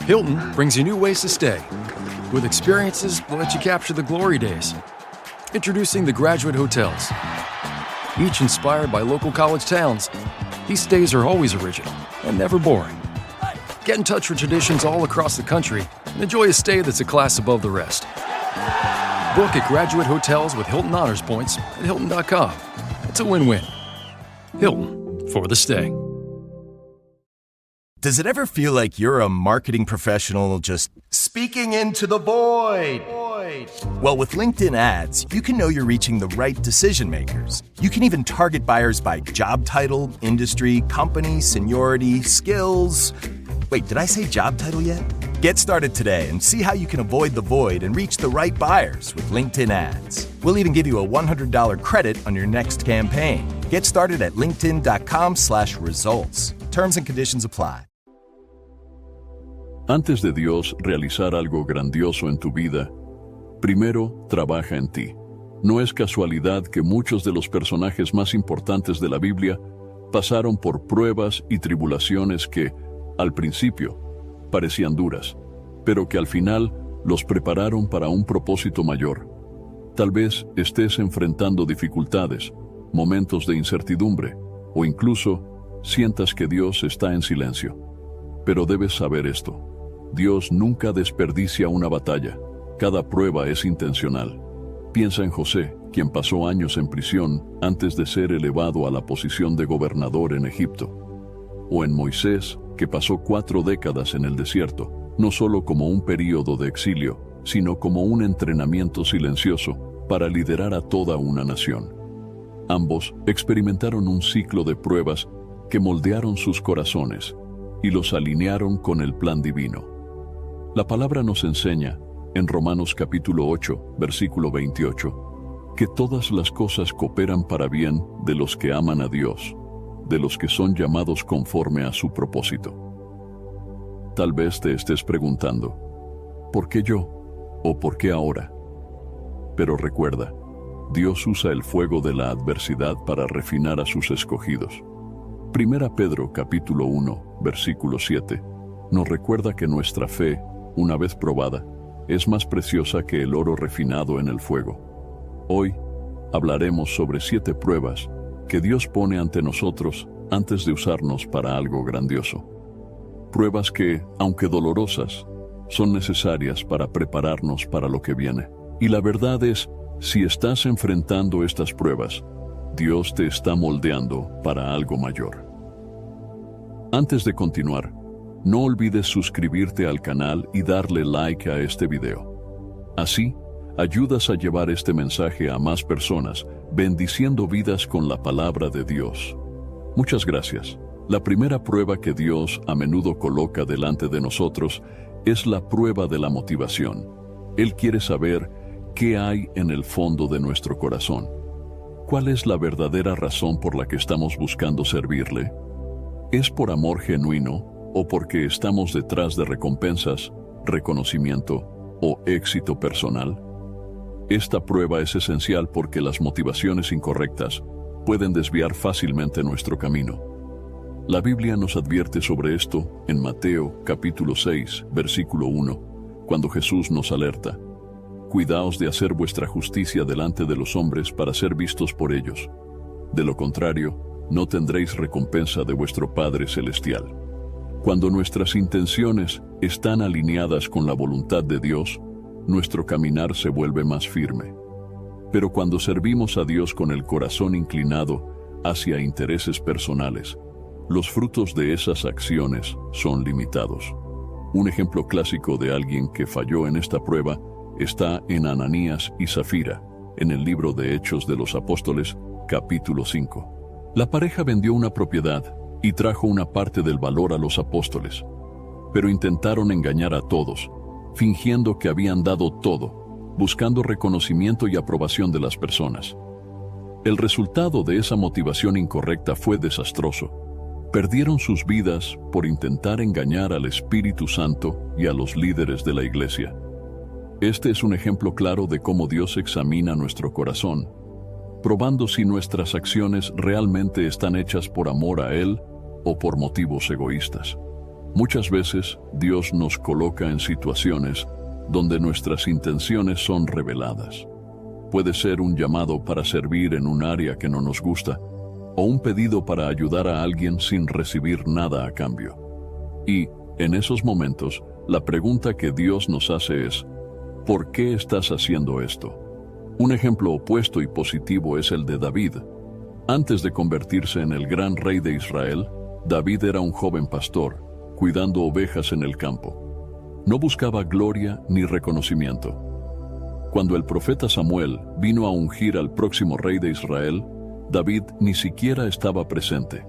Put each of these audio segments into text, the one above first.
Hilton brings you new ways to stay, with experiences that let you capture the glory days. Introducing the Graduate Hotels. Each inspired by local college towns, these stays are always original and never boring. Get in touch with traditions all across the country and enjoy a stay that's a class above the rest. Book at Graduate Hotels with Hilton Honors Points at Hilton.com. It's a win-win. Hilton, for the stay. Does it ever feel like you're a marketing professional just speaking into the void? Well, with LinkedIn ads, you can know you're reaching the right decision makers. You can even target buyers by job title, industry, company, seniority, skills. Wait, did I say job title yet? Get started today and see how you can avoid the void and reach the right buyers with LinkedIn ads. We'll even give you a $100 credit on your next campaign. Get started at linkedin.com/results. Terms and conditions apply. Antes de Dios realizar algo grandioso en tu vida, primero trabaja en ti. No es casualidad que muchos de los personajes más importantes de la Biblia pasaron por pruebas y tribulaciones que, al principio, parecían duras, pero que al final los prepararon para un propósito mayor. Tal vez estés enfrentando dificultades, momentos de incertidumbre, o incluso sientas que Dios está en silencio. Pero debes saber esto: Dios nunca desperdicia una batalla. Cada prueba es intencional. Piensa en José, quien pasó años en prisión antes de ser elevado a la posición de gobernador en Egipto. O en Moisés, que pasó 4 décadas en el desierto, no solo como un período de exilio, sino como un entrenamiento silencioso para liderar a toda una nación. Ambos experimentaron un ciclo de pruebas que moldearon sus corazones y los alinearon con el plan divino. La palabra nos enseña, en Romanos capítulo 8, versículo 28, que todas las cosas cooperan para bien de los que aman a Dios, de los que son llamados conforme a su propósito. Tal vez te estés preguntando, ¿por qué yo? ¿O por qué ahora? Pero recuerda, Dios usa el fuego de la adversidad para refinar a sus escogidos. Primera Pedro capítulo 1, versículo 7, nos recuerda que nuestra fe, una vez probada, es más preciosa que el oro refinado en el fuego. Hoy hablaremos sobre 7 pruebas que Dios pone ante nosotros antes de usarnos para algo grandioso. Pruebas que, aunque dolorosas, son necesarias para prepararnos para lo que viene. Y la verdad es, si estás enfrentando estas pruebas, Dios te está moldeando para algo mayor. Antes de continuar, no olvides suscribirte al canal y darle like a este video. Así, ayudas a llevar este mensaje a más personas, bendiciendo vidas con la palabra de Dios. Muchas gracias. La primera prueba que Dios a menudo coloca delante de nosotros es la prueba de la motivación. Él quiere saber qué hay en el fondo de nuestro corazón. ¿Cuál es la verdadera razón por la que estamos buscando servirle? ¿Es por amor genuino o porque estamos detrás de recompensas, reconocimiento o éxito personal? Esta prueba es esencial porque las motivaciones incorrectas pueden desviar fácilmente nuestro camino. La Biblia nos advierte sobre esto en Mateo capítulo 6, versículo 1, cuando Jesús nos alerta: «Cuidaos de hacer vuestra justicia delante de los hombres para ser vistos por ellos. De lo contrario, no tendréis recompensa de vuestro Padre Celestial». Cuando nuestras intenciones están alineadas con la voluntad de Dios, nuestro caminar se vuelve más firme. Pero cuando servimos a Dios con el corazón inclinado hacia intereses personales, los frutos de esas acciones son limitados. Un ejemplo clásico de alguien que falló en esta prueba está en Ananías y Zafira, en el libro de Hechos de los Apóstoles, capítulo 5. La pareja vendió una propiedad y trajo una parte del valor a los apóstoles, pero intentaron engañar a todos, fingiendo que habían dado todo, buscando reconocimiento y aprobación de las personas. El resultado de esa motivación incorrecta fue desastroso. Perdieron sus vidas por intentar engañar al Espíritu Santo y a los líderes de la iglesia. Este es un ejemplo claro de cómo Dios examina nuestro corazón, probando si nuestras acciones realmente están hechas por amor a Él o por motivos egoístas. Muchas veces Dios nos coloca en situaciones donde nuestras intenciones son reveladas. Puede ser un llamado para servir en un área que no nos gusta, o un pedido para ayudar a alguien sin recibir nada a cambio. Y, en esos momentos, la pregunta que Dios nos hace es, ¿por qué estás haciendo esto? Un ejemplo opuesto y positivo es el de David. Antes de convertirse en el gran rey de Israel, David era un joven pastor, cuidando ovejas en el campo. No buscaba gloria ni reconocimiento. Cuando el profeta Samuel vino a ungir al próximo rey de Israel, David ni siquiera estaba presente,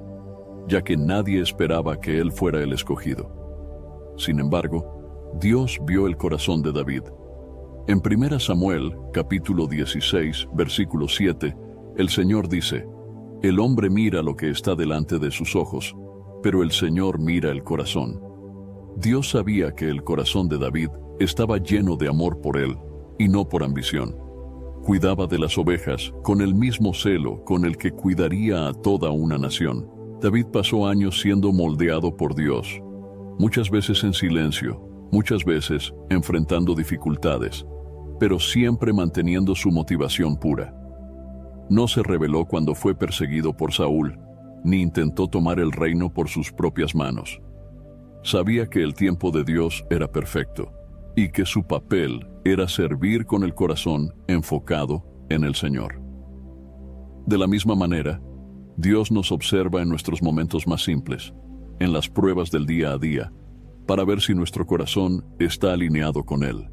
ya que nadie esperaba que él fuera el escogido. Sin embargo, Dios vio el corazón de David. En 1 Samuel, capítulo 16, versículo 7, el Señor dice, «El hombre mira lo que está delante de sus ojos, pero el Señor mira el corazón». Dios sabía que el corazón de David estaba lleno de amor por él, y no por ambición. Cuidaba de las ovejas con el mismo celo con el que cuidaría a toda una nación. David pasó años siendo moldeado por Dios, muchas veces en silencio, muchas veces enfrentando dificultades, pero siempre manteniendo su motivación pura. No se rebeló cuando fue perseguido por Saúl, ni intentó tomar el reino por sus propias manos. Sabía que el tiempo de Dios era perfecto, y que su papel era servir con el corazón enfocado en el Señor. De la misma manera, Dios nos observa en nuestros momentos más simples, en las pruebas del día a día, para ver si nuestro corazón está alineado con Él.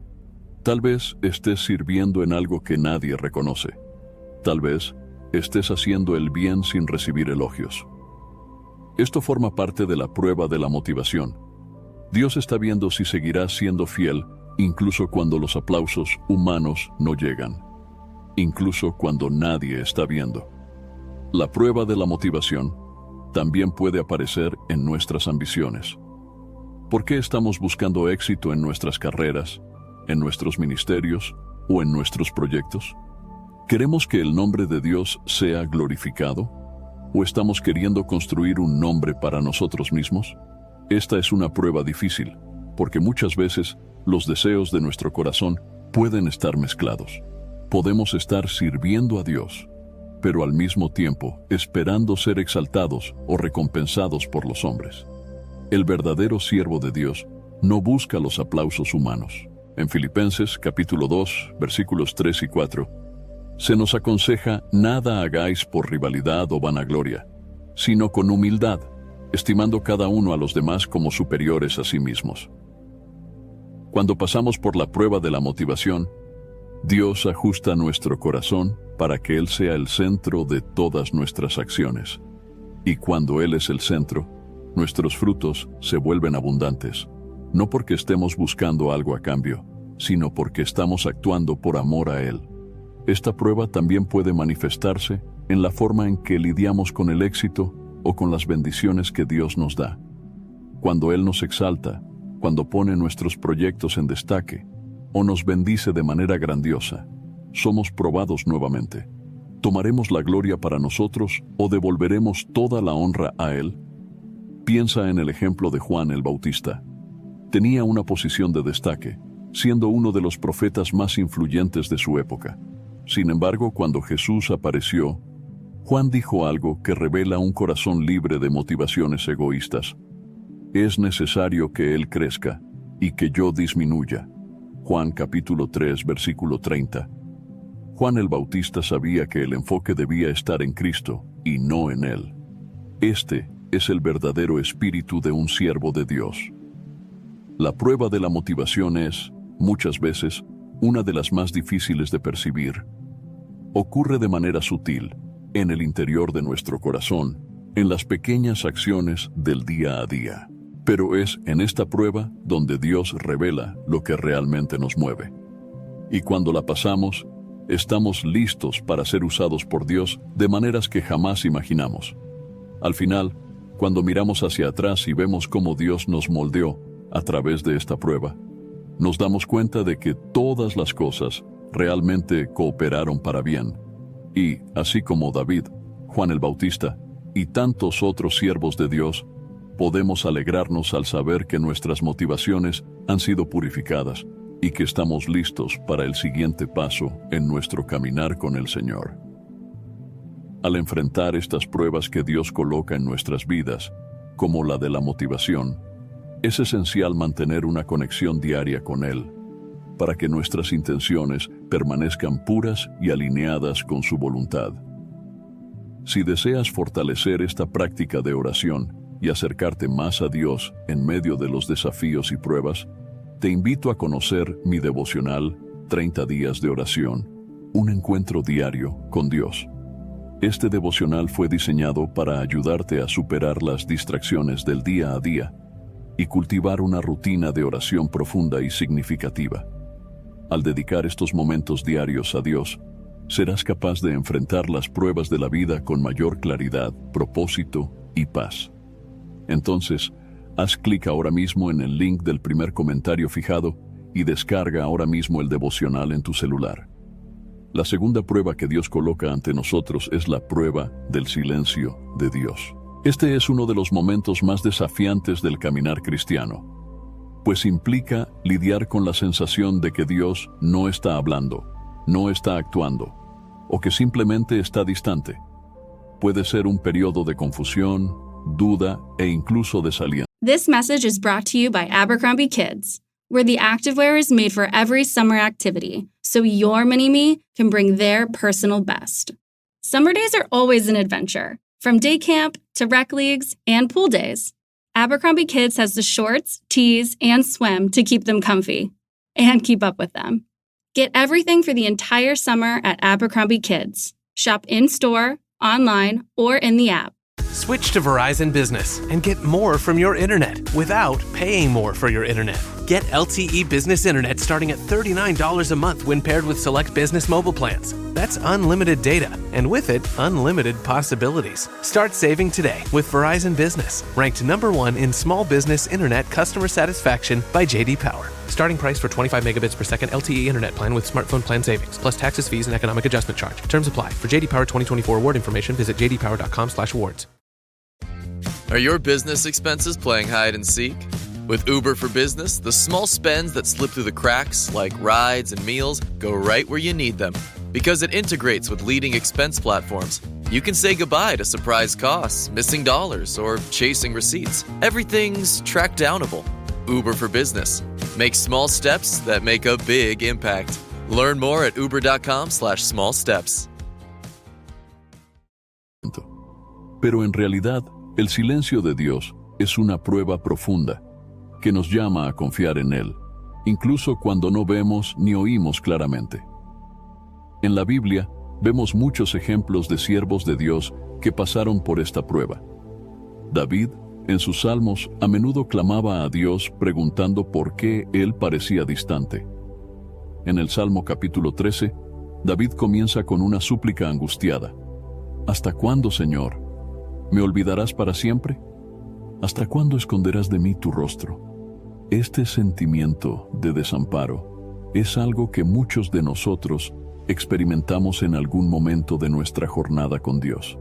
Tal vez estés sirviendo en algo que nadie reconoce. Tal vez estés haciendo el bien sin recibir elogios. Esto forma parte de la prueba de la motivación. Dios está viendo si seguirás siendo fiel incluso cuando los aplausos humanos no llegan, incluso cuando nadie está viendo. La prueba de la motivación también puede aparecer en nuestras ambiciones. ¿Por qué estamos buscando éxito en nuestras carreras, en nuestros ministerios o en nuestros proyectos? ¿Queremos que el nombre de Dios sea glorificado? ¿O estamos queriendo construir un nombre para nosotros mismos? Esta es una prueba difícil, porque muchas veces los deseos de nuestro corazón pueden estar mezclados. Podemos estar sirviendo a Dios, pero al mismo tiempo esperando ser exaltados o recompensados por los hombres. El verdadero siervo de Dios no busca los aplausos humanos. En Filipenses capítulo 2, versículos 3 y 4, se nos aconseja: nada hagáis por rivalidad o vanagloria, sino con humildad, estimando cada uno a los demás como superiores a sí mismos. Cuando pasamos por la prueba de la motivación, Dios ajusta nuestro corazón para que Él sea el centro de todas nuestras acciones. Y cuando Él es el centro, nuestros frutos se vuelven abundantes, no porque estemos buscando algo a cambio, sino porque estamos actuando por amor a Él. Esta prueba también puede manifestarse en la forma en que lidiamos con el éxito o con las bendiciones que Dios nos da. Cuando Él nos exalta, cuando pone nuestros proyectos en destaque, o nos bendice de manera grandiosa, somos probados nuevamente. ¿Tomaremos la gloria para nosotros o devolveremos toda la honra a Él? Piensa en el ejemplo de Juan el Bautista. Tenía una posición de destaque, siendo uno de los profetas más influyentes de su época. Sin embargo, cuando Jesús apareció, Juan dijo algo que revela un corazón libre de motivaciones egoístas. Es necesario que Él crezca y que yo disminuya. Juan capítulo 3, versículo 30. Juan el Bautista sabía que el enfoque debía estar en Cristo y no en Él. Este es el verdadero espíritu de un siervo de Dios. La prueba de la motivación es, muchas veces, una de las más difíciles de percibir. Ocurre de manera sutil, en el interior de nuestro corazón, en las pequeñas acciones del día a día. Pero es en esta prueba donde Dios revela lo que realmente nos mueve. Y cuando la pasamos, estamos listos para ser usados por Dios de maneras que jamás imaginamos. Al final, cuando miramos hacia atrás y vemos cómo Dios nos moldeó a través de esta prueba, nos damos cuenta de que todas las cosas realmente cooperaron para bien. Y, así como David, Juan el Bautista y tantos otros siervos de Dios, podemos alegrarnos al saber que nuestras motivaciones han sido purificadas y que estamos listos para el siguiente paso en nuestro caminar con el Señor. Al enfrentar estas pruebas que Dios coloca en nuestras vidas, como la de la motivación, es esencial mantener una conexión diaria con Él, para que nuestras intenciones permanezcan puras y alineadas con su voluntad. Si deseas fortalecer esta práctica de oración y acercarte más a Dios en medio de los desafíos y pruebas, te invito a conocer mi devocional 30 días de oración, un encuentro diario con Dios. Este devocional fue diseñado para ayudarte a superar las distracciones del día a día y cultivar una rutina de oración profunda y significativa. Al dedicar estos momentos diarios a Dios, serás capaz de enfrentar las pruebas de la vida con mayor claridad, propósito y paz. Entonces, haz clic ahora mismo en el link del primer comentario fijado y descarga ahora mismo el devocional en tu celular. La segunda prueba que Dios coloca ante nosotros es la prueba del silencio de Dios. Este es uno de los momentos más desafiantes del caminar cristiano, pues implica lidiar con la sensación de que Dios no está hablando, no está actuando, o que simplemente está distante. Puede ser un periodo de confusión, duda e incluso desaliento. This message is brought to you by Abercrombie Kids, where the activewear is made for every summer activity, so your mini-me can bring their personal best. Summer days are always an adventure, from day camp to rec leagues and pool days. Abercrombie Kids has the shorts, tees, and swim to keep them comfy and keep up with them. Get everything for the entire summer at Abercrombie Kids. Shop in-store, online, or in the app. Switch to Verizon Business and get more from your internet without paying more for your internet. Get LTE Business Internet starting at $39 a month when paired with select business mobile plans. That's unlimited data, and with it, unlimited possibilities. Start saving today with Verizon Business, ranked #1 in small business internet customer satisfaction by J.D. Power. Starting price for 25 megabits per second LTE internet plan with smartphone plan savings, plus taxes, fees, and economic adjustment charge. Terms apply. For J.D. Power 2024 award information, visit jdpower.com/awards. Are your business expenses playing hide and seek? With Uber for Business, the small spends that slip through the cracks, like rides and meals, go right where you need them. Because it integrates with leading expense platforms, you can say goodbye to surprise costs, missing dollars, or chasing receipts. Everything's track downable. Uber for Business. Make small steps that make a big impact. Learn more at uber.com/small steps. Pero en realidad, el silencio de Dios es una prueba profunda que nos llama a confiar en Él, incluso cuando no vemos ni oímos claramente. En la Biblia vemos muchos ejemplos de siervos de Dios que pasaron por esta prueba. David, en sus salmos, a menudo clamaba a Dios preguntando por qué Él parecía distante. En el Salmo capítulo 13, David comienza con una súplica angustiada. ¿Hasta cuándo, Señor? ¿Me olvidarás para siempre? ¿Hasta cuándo esconderás de mí tu rostro? Este sentimiento de desamparo es algo que muchos de nosotros experimentamos en algún momento de nuestra jornada con Dios.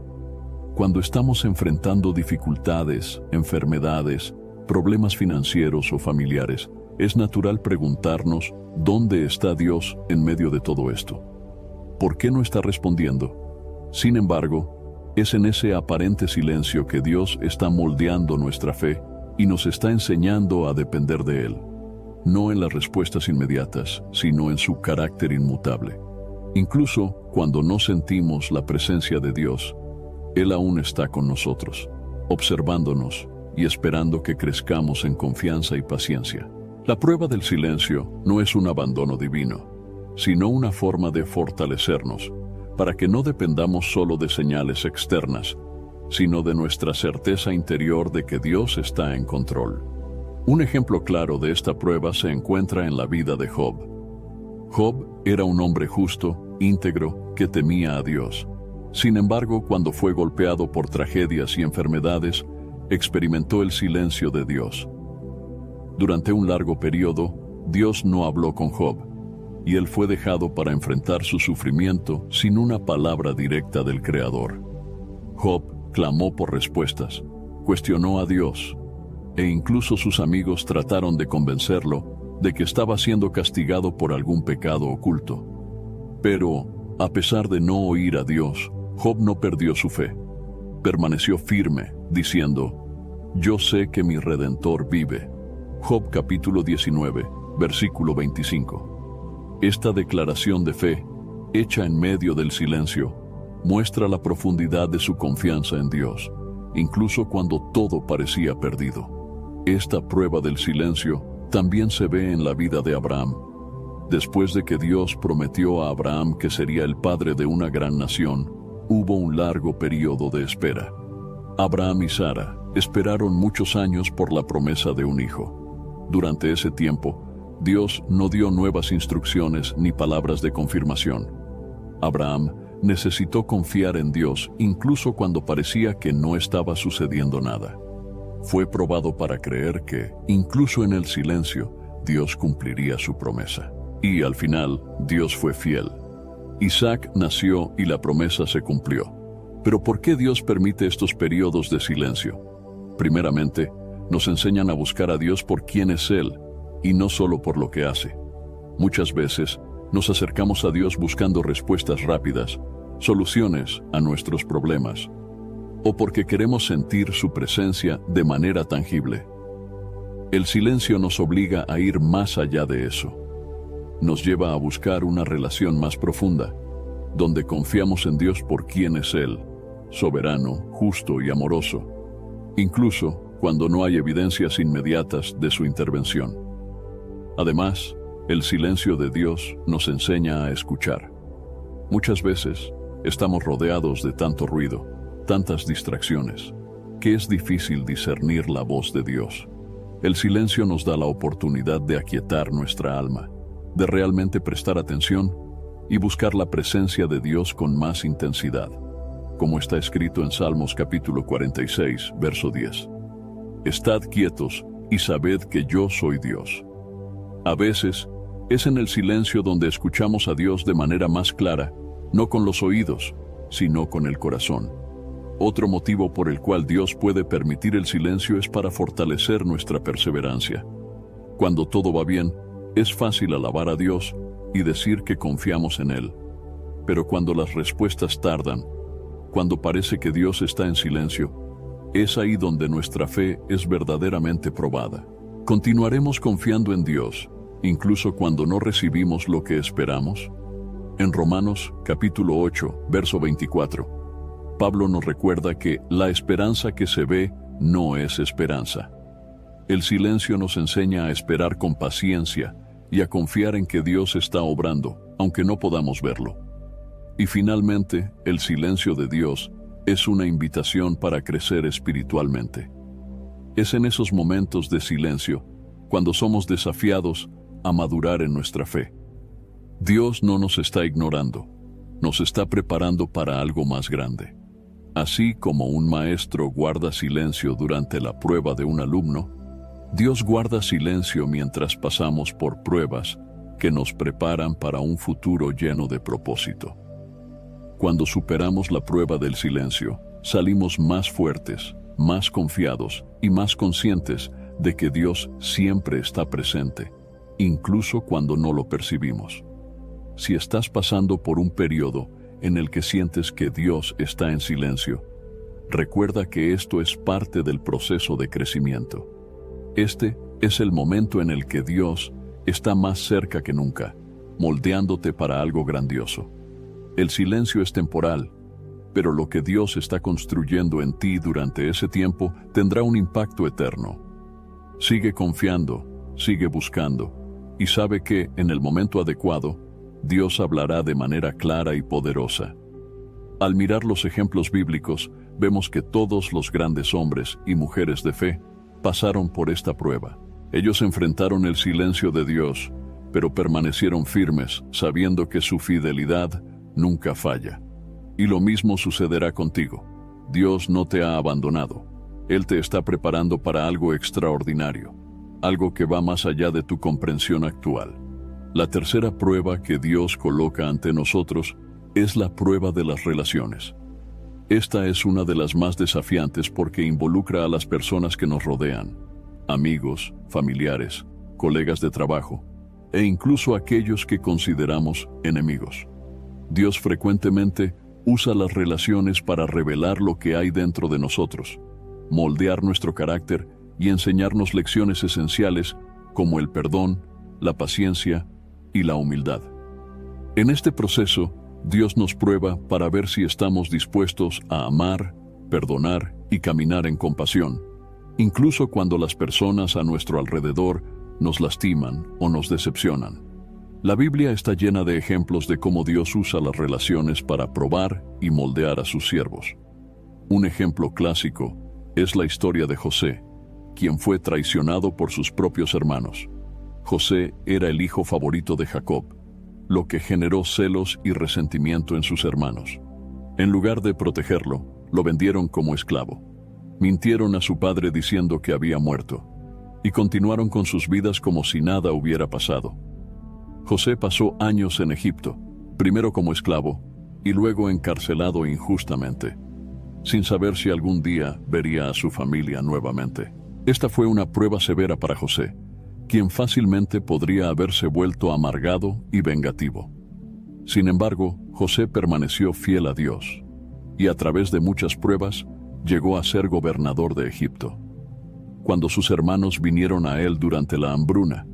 Cuando estamos enfrentando dificultades, enfermedades, problemas financieros o familiares, es natural preguntarnos ¿dónde está Dios en medio de todo esto? ¿Por qué no está respondiendo? Sin embargo, es en ese aparente silencio que Dios está moldeando nuestra fe y nos está enseñando a depender de Él, no en las respuestas inmediatas, sino en su carácter inmutable. Incluso cuando no sentimos la presencia de Dios, Él aún está con nosotros, observándonos y esperando que crezcamos en confianza y paciencia. La prueba del silencio no es un abandono divino, sino una forma de fortalecernos, para que no dependamos solo de señales externas, sino de nuestra certeza interior de que Dios está en control. Un ejemplo claro de esta prueba se encuentra en la vida de Job. Job era un hombre justo, íntegro, que temía a Dios. Sin embargo, cuando fue golpeado por tragedias y enfermedades, experimentó el silencio de Dios. Durante un largo periodo, Dios no habló con Job, y él fue dejado para enfrentar su sufrimiento sin una palabra directa del Creador. Job clamó por respuestas, cuestionó a Dios e incluso sus amigos trataron de convencerlo de que estaba siendo castigado por algún pecado oculto. Pero, a pesar de no oír a Dios, Job no perdió su fe. Permaneció firme, diciendo: «Yo sé que mi Redentor vive». Job capítulo 19, versículo 25. Esta declaración de fe, hecha en medio del silencio, muestra la profundidad de su confianza en Dios, incluso cuando todo parecía perdido. Esta prueba del silencio también se ve en la vida de Abraham. Después de que Dios prometió a Abraham que sería el padre de una gran nación, hubo un largo periodo de espera. Abraham y Sara esperaron muchos años por la promesa de un hijo. Durante ese tiempo, Dios no dio nuevas instrucciones ni palabras de confirmación. Abraham necesitó confiar en Dios incluso cuando parecía que no estaba sucediendo nada. Fue probado para creer que, incluso en el silencio, Dios cumpliría su promesa. Y al final, Dios fue fiel. Isaac nació y la promesa se cumplió. Pero ¿por qué Dios permite estos periodos de silencio? Primeramente, nos enseñan a buscar a Dios por quién es Él, y no solo por lo que hace. Muchas veces, nos acercamos a Dios buscando respuestas rápidas, soluciones a nuestros problemas, o porque queremos sentir su presencia de manera tangible. El silencio nos obliga a ir más allá de eso. Nos lleva a buscar una relación más profunda, donde confiamos en Dios por quién es Él, soberano, justo y amoroso, incluso cuando no hay evidencias inmediatas de su intervención. Además, el silencio de Dios nos enseña a escuchar. Muchas veces estamos rodeados de tanto ruido, tantas distracciones, que es difícil discernir la voz de Dios. El silencio nos da la oportunidad de aquietar nuestra alma, de realmente prestar atención y buscar la presencia de Dios con más intensidad, como está escrito en Salmos capítulo 46, verso 10. Estad quietos y sabed que yo soy Dios. A veces, es en el silencio donde escuchamos a Dios de manera más clara, no con los oídos, sino con el corazón. Otro motivo por el cual Dios puede permitir el silencio es para fortalecer nuestra perseverancia. Cuando todo va bien, es fácil alabar a Dios y decir que confiamos en Él. Pero cuando las respuestas tardan, cuando parece que Dios está en silencio, es ahí donde nuestra fe es verdaderamente probada. ¿Continuaremos confiando en Dios, incluso cuando no recibimos lo que esperamos? En Romanos capítulo 8, verso 24, Pablo nos recuerda que la esperanza que se ve no es esperanza. El silencio nos enseña a esperar con paciencia y a confiar en que Dios está obrando, aunque no podamos verlo. Y finalmente, el silencio de Dios es una invitación para crecer espiritualmente. Es en esos momentos de silencio cuando somos desafiados a madurar en nuestra fe. Dios no nos está ignorando, nos está preparando para algo más grande. Así como un maestro guarda silencio durante la prueba de un alumno, Dios guarda silencio mientras pasamos por pruebas que nos preparan para un futuro lleno de propósito. Cuando superamos la prueba del silencio, salimos más fuertes, más confiados y más conscientes de que Dios siempre está presente, incluso cuando no lo percibimos. Si estás pasando por un periodo en el que sientes que Dios está en silencio, recuerda que esto es parte del proceso de crecimiento. Este es el momento en el que Dios está más cerca que nunca, moldeándote para algo grandioso. El silencio es temporal, pero lo que Dios está construyendo en ti durante ese tiempo tendrá un impacto eterno. Sigue confiando, sigue buscando, y sabe que, en el momento adecuado, Dios hablará de manera clara y poderosa. Al mirar los ejemplos bíblicos, vemos que todos los grandes hombres y mujeres de fe pasaron por esta prueba. Ellos enfrentaron el silencio de Dios, pero permanecieron firmes, sabiendo que su fidelidad nunca falla. Y lo mismo sucederá contigo. Dios no te ha abandonado. Él te está preparando para algo extraordinario, algo que va más allá de tu comprensión actual. La tercera prueba que Dios coloca ante nosotros es la prueba de las relaciones. Esta es una de las más desafiantes porque involucra a las personas que nos rodean. amigos, familiares, colegas de trabajo e incluso aquellos que consideramos enemigos. Dios frecuentemente usa las relaciones para revelar lo que hay dentro de nosotros, moldear nuestro carácter y enseñarnos lecciones esenciales como el perdón, la paciencia y la humildad. En este proceso, Dios nos prueba para ver si estamos dispuestos a amar, perdonar y caminar en compasión, incluso cuando las personas a nuestro alrededor nos lastiman o nos decepcionan. La Biblia está llena de ejemplos de cómo Dios usa las relaciones para probar y moldear a sus siervos. Un ejemplo clásico es la historia de José, quien fue traicionado por sus propios hermanos. José era el hijo favorito de Jacob, lo que generó celos y resentimiento en sus hermanos. En lugar de protegerlo, lo vendieron como esclavo. Mintieron a su padre diciendo que había muerto, y continuaron con sus vidas como si nada hubiera pasado. José pasó años en Egipto, primero como esclavo y luego encarcelado injustamente, sin saber si algún día vería a su familia nuevamente. Esta fue una prueba severa para José, quien fácilmente podría haberse vuelto amargado y vengativo. Sin embargo, José permaneció fiel a Dios, y a través de muchas pruebas llegó a ser gobernador de Egipto. Cuando sus hermanos vinieron a él durante la hambruna,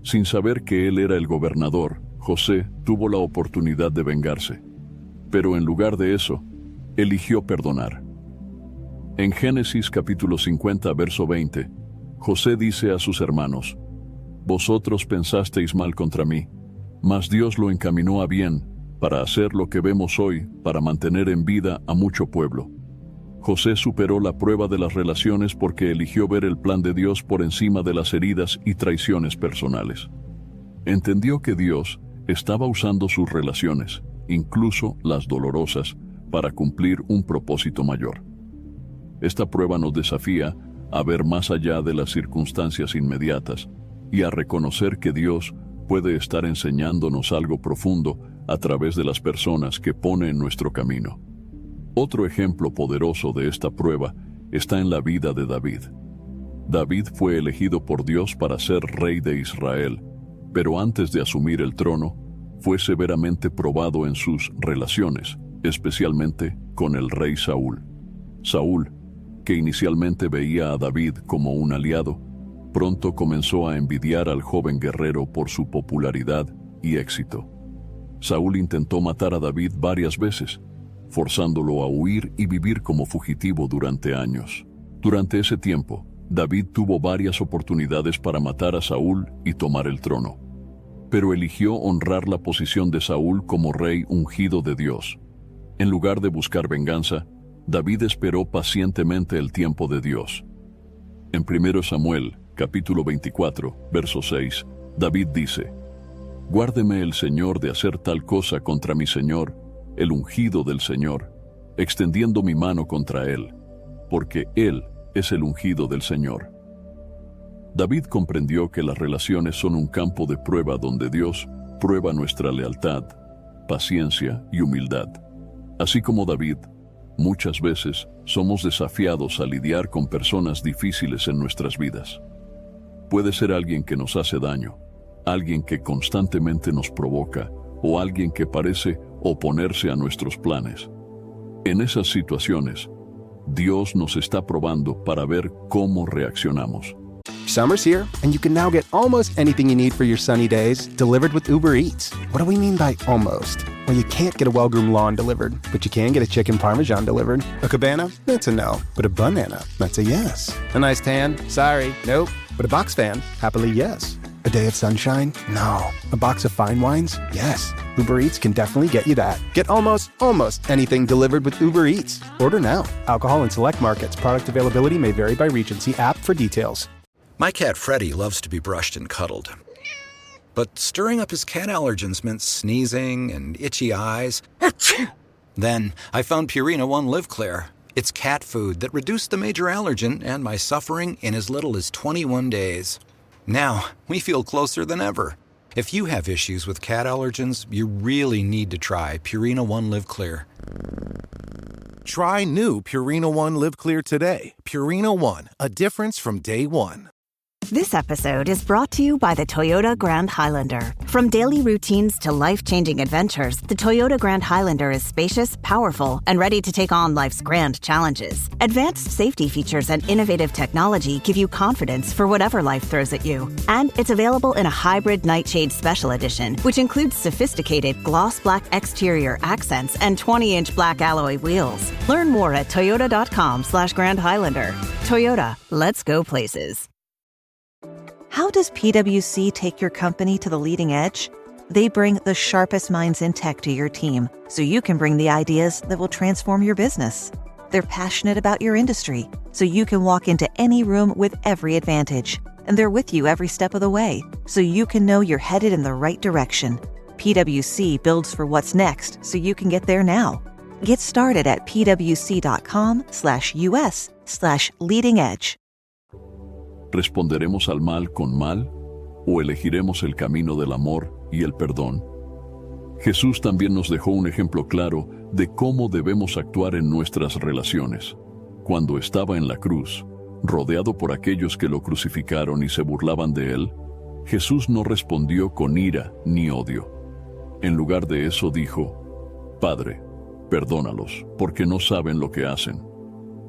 sin saber que él era el gobernador, José tuvo la oportunidad de vengarse. Pero en lugar de eso, eligió perdonar. En Génesis capítulo 50, verso 20, José dice a sus hermanos: «Vosotros pensasteis mal contra mí, mas Dios lo encaminó a bien para hacer lo que vemos hoy, para mantener en vida a mucho pueblo». José superó la prueba de las relaciones porque eligió ver el plan de Dios por encima de las heridas y traiciones personales. Entendió que Dios estaba usando sus relaciones, incluso las dolorosas, para cumplir un propósito mayor. Esta prueba nos desafía a ver más allá de las circunstancias inmediatas y a reconocer que Dios puede estar enseñándonos algo profundo a través de las personas que pone en nuestro camino. Otro ejemplo poderoso de esta prueba está en la vida de David. David fue elegido por Dios para ser rey de Israel, pero antes de asumir el trono, fue severamente probado en sus relaciones, especialmente con el rey Saúl. Saúl, que inicialmente veía a David como un aliado, pronto comenzó a envidiar al joven guerrero por su popularidad y éxito. Saúl intentó matar a David varias veces, forzándolo a huir y vivir como fugitivo durante años. Durante ese tiempo, David tuvo varias oportunidades para matar a Saúl y tomar el trono, pero eligió honrar la posición de Saúl como rey ungido de Dios. En lugar de buscar venganza, David esperó pacientemente el tiempo de Dios. En 1 Samuel, capítulo 24, verso 6, David dice: «Guárdeme el Señor de hacer tal cosa contra mi Señor, el ungido del Señor, extendiendo mi mano contra él, porque él es el ungido del Señor». David comprendió que las relaciones son un campo de prueba donde Dios prueba nuestra lealtad, paciencia y humildad. Así como David, muchas veces somos desafiados a lidiar con personas difíciles en nuestras vidas. Puede ser alguien que nos hace daño, alguien que constantemente nos provoca, o alguien que parece oponerse a nuestros planes. En esas situaciones, Dios nos está probando para ver cómo reaccionamos. Summer's here, and you can now get almost anything you need for your sunny days delivered with Uber Eats. What do we mean by almost? Well, you can't get a well-groomed lawn delivered, but you can get a chicken parmesan delivered. A cabana? That's a no. But a banana? That's a yes. A nice tan? Sorry, nope. But a box fan? Happily, yes. A day of sunshine? No. A box of fine wines? Yes. Uber Eats can definitely get you that. Get almost anything delivered with Uber Eats. Order now. Alcohol in select markets. Product availability may vary by region. See app for details. My cat Freddie loves to be brushed and cuddled. But stirring up his cat allergens meant sneezing and itchy eyes. Then I found Purina One Live Clear. It's cat food that reduced the major allergen and my suffering in as little as 21 days. Now, we feel closer than ever. If you have issues with cat allergens, you really need to try Purina One Live Clear. Try new Purina One Live Clear today. Purina One, a difference from day one. This episode is brought to you by the Toyota Grand Highlander. From daily routines to life-changing adventures, the Toyota Grand Highlander is spacious, powerful, and ready to take on life's grand challenges. Advanced safety features and innovative technology give you confidence for whatever life throws at you. And it's available in a hybrid Nightshade Special Edition, which includes sophisticated gloss black exterior accents and 20-inch black alloy wheels. Learn more at toyota.com/Grand Highlander. Toyota, let's go places. How does PwC take your company to the leading edge? They bring the sharpest minds in tech to your team, so you can bring the ideas that will transform your business. They're passionate about your industry, so you can walk into any room with every advantage. And they're with you every step of the way, so you can know you're headed in the right direction. PwC builds for what's next, so you can get there now. Get started at pwc.com/us/leading edge. ¿Responderemos al mal con mal o elegiremos el camino del amor y el perdón? Jesús también nos dejó un ejemplo claro de cómo debemos actuar en nuestras relaciones. Cuando estaba en la cruz, rodeado por aquellos que lo crucificaron y se burlaban de él, Jesús no respondió con ira ni odio. En lugar de eso dijo: Padre, perdónalos, porque no saben lo que hacen.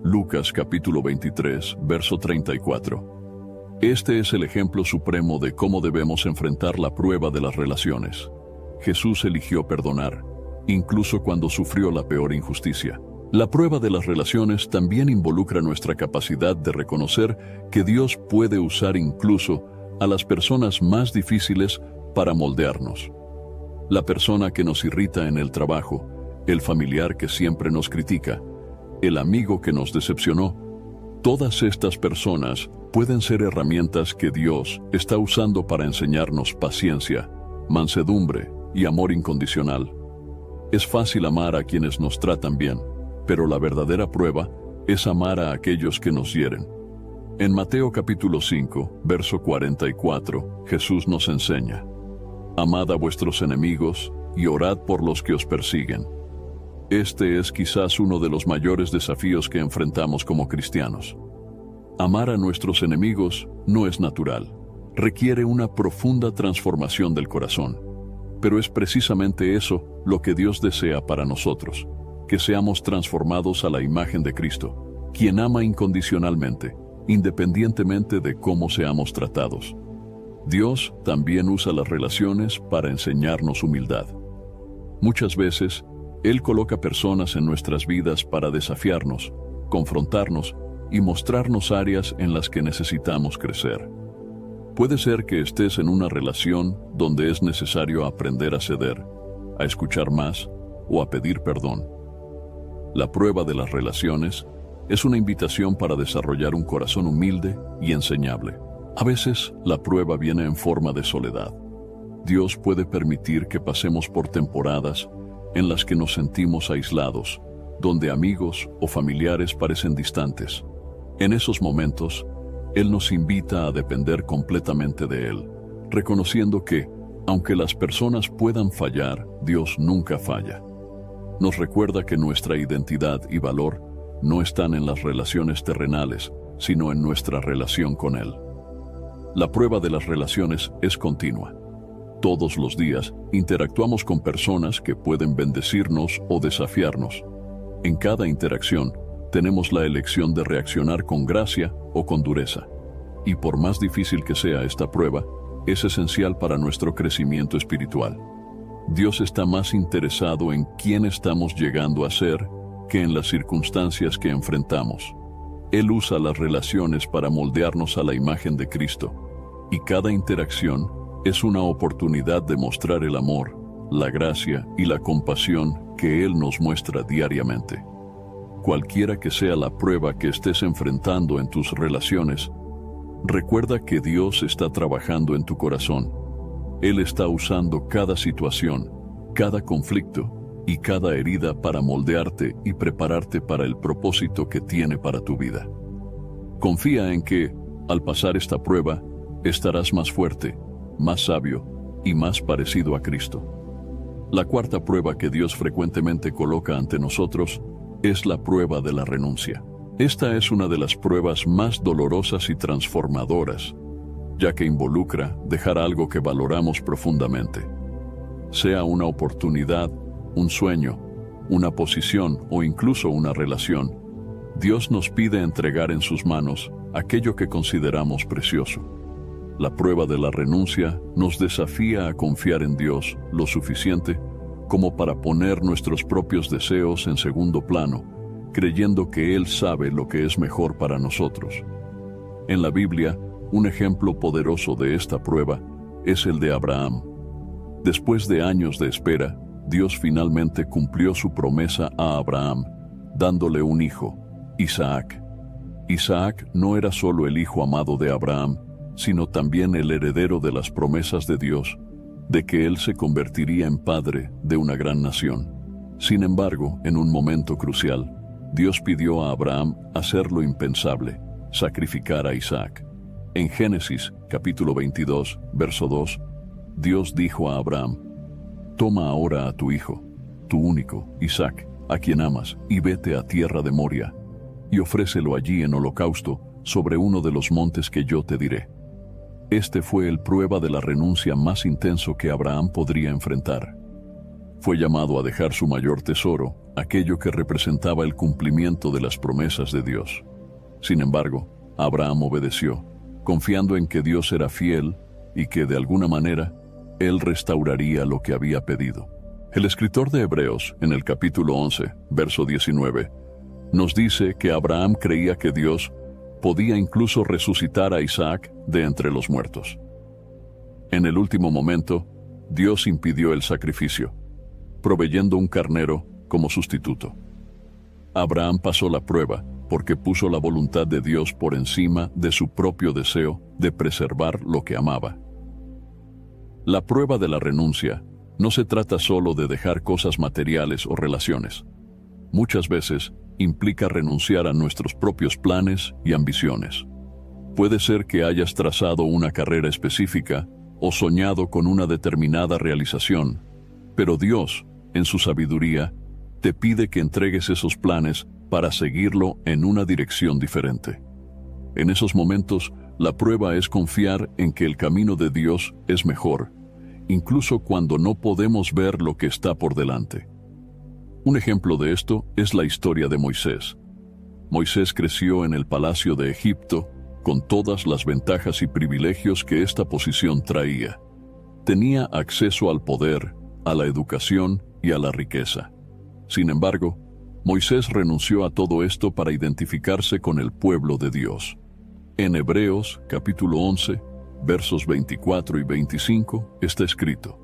Lucas capítulo 23, verso 34. Este es el ejemplo supremo de cómo debemos enfrentar la prueba de las relaciones. Jesús eligió perdonar, incluso cuando sufrió la peor injusticia. La prueba de las relaciones también involucra nuestra capacidad de reconocer que Dios puede usar incluso a las personas más difíciles para moldearnos. La persona que nos irrita en el trabajo, el familiar que siempre nos critica, el amigo que nos decepcionó, todas estas personas pueden ser herramientas que Dios está usando para enseñarnos paciencia, mansedumbre y amor incondicional. Es fácil amar a quienes nos tratan bien, pero la verdadera prueba es amar a aquellos que nos hieren. En Mateo capítulo 5, verso 44, Jesús nos enseña: Amad a vuestros enemigos y orad por los que os persiguen. Este es quizás uno de los mayores desafíos que enfrentamos como cristianos. Amar a nuestros enemigos no es natural, requiere una profunda transformación del corazón. Pero es precisamente eso lo que Dios desea para nosotros, que seamos transformados a la imagen de Cristo, quien ama incondicionalmente, independientemente de cómo seamos tratados. Dios también usa las relaciones para enseñarnos humildad. Muchas veces, Él coloca personas en nuestras vidas para desafiarnos, confrontarnos y mostrarnos áreas en las que necesitamos crecer. Puede ser que estés en una relación donde es necesario aprender a ceder, a escuchar más o a pedir perdón. La prueba de las relaciones es una invitación para desarrollar un corazón humilde y enseñable. A veces, la prueba viene en forma de soledad. Dios puede permitir que pasemos por temporadas en las que nos sentimos aislados, donde amigos o familiares parecen distantes. En esos momentos, Él nos invita a depender completamente de Él, reconociendo que, aunque las personas puedan fallar, Dios nunca falla. Nos recuerda que nuestra identidad y valor no están en las relaciones terrenales, sino en nuestra relación con Él. La prueba de las relaciones es continua. Todos los días interactuamos con personas que pueden bendecirnos o desafiarnos. En cada interacción, tenemos la elección de reaccionar con gracia o con dureza. Y por más difícil que sea esta prueba, es esencial para nuestro crecimiento espiritual. Dios está más interesado en quién estamos llegando a ser que en las circunstancias que enfrentamos. Él usa las relaciones para moldearnos a la imagen de Cristo, y cada interacción es una oportunidad de mostrar el amor, la gracia y la compasión que Él nos muestra diariamente. Cualquiera que sea la prueba que estés enfrentando en tus relaciones, recuerda que Dios está trabajando en tu corazón. Él está usando cada situación, cada conflicto y cada herida para moldearte y prepararte para el propósito que tiene para tu vida. Confía en que, al pasar esta prueba, estarás más fuerte, más sabio y más parecido a Cristo. La cuarta prueba que Dios frecuentemente coloca ante nosotros es la prueba de la renuncia. Esta es una de las pruebas más dolorosas y transformadoras, ya que involucra dejar algo que valoramos profundamente. Sea una oportunidad, un sueño, una posición o incluso una relación, Dios nos pide entregar en sus manos aquello que consideramos precioso. La prueba de la renuncia nos desafía a confiar en Dios lo suficiente como para poner nuestros propios deseos en segundo plano, creyendo que Él sabe lo que es mejor para nosotros. En la Biblia, un ejemplo poderoso de esta prueba es el de Abraham. Después de años de espera, Dios finalmente cumplió su promesa a Abraham, dándole un hijo, Isaac. Isaac no era solo el hijo amado de Abraham, sino también el heredero de las promesas de Dios, de que él se convertiría en padre de una gran nación. Sin embargo, en un momento crucial, Dios pidió a Abraham hacer lo impensable, sacrificar a Isaac. En Génesis, capítulo 22, verso 2, Dios dijo a Abraham: «Toma ahora a tu hijo, tu único, Isaac, a quien amas, y vete a tierra de Moria, y ofrécelo allí en holocausto sobre uno de los montes que yo te diré». Este fue el prueba de la renuncia más intenso que Abraham podría enfrentar. Fue llamado a dejar su mayor tesoro, aquello que representaba el cumplimiento de las promesas de Dios. Sin embargo, Abraham obedeció, confiando en que Dios era fiel y que, de alguna manera, Él restauraría lo que había pedido. El escritor de Hebreos, en el capítulo 11, verso 19, nos dice que Abraham creía que Dios podía incluso resucitar a Isaac de entre los muertos. En el último momento, Dios impidió el sacrificio, proveyendo un carnero como sustituto. Abraham pasó la prueba porque puso la voluntad de Dios por encima de su propio deseo de preservar lo que amaba. La prueba de la renuncia no se trata solo de dejar cosas materiales o relaciones. Muchas veces implica renunciar a nuestros propios planes y ambiciones. Puede ser que hayas trazado una carrera específica o soñado con una determinada realización, pero Dios, en su sabiduría, te pide que entregues esos planes para seguirlo en una dirección diferente. En esos momentos, la prueba es confiar en que el camino de Dios es mejor, incluso cuando no podemos ver lo que está por delante. Un ejemplo de esto es la historia de Moisés. Moisés creció en el palacio de Egipto con todas las ventajas y privilegios que esta posición traía. Tenía acceso al poder, a la educación y a la riqueza. Sin embargo, Moisés renunció a todo esto para identificarse con el pueblo de Dios. En Hebreos, capítulo 11, versos 24 y 25, está escrito: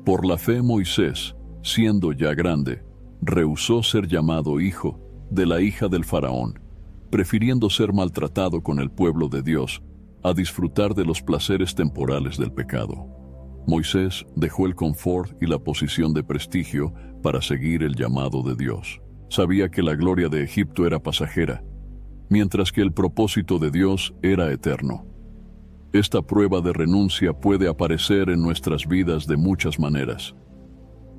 «Por la fe Moisés, siendo ya grande, rehusó ser llamado hijo de la hija del faraón, prefiriendo ser maltratado con el pueblo de Dios a disfrutar de los placeres temporales del pecado». Moisés dejó el confort y la posición de prestigio para seguir el llamado de Dios. Sabía que la gloria de Egipto era pasajera, mientras que el propósito de Dios era eterno. Esta prueba de renuncia puede aparecer en nuestras vidas de muchas maneras.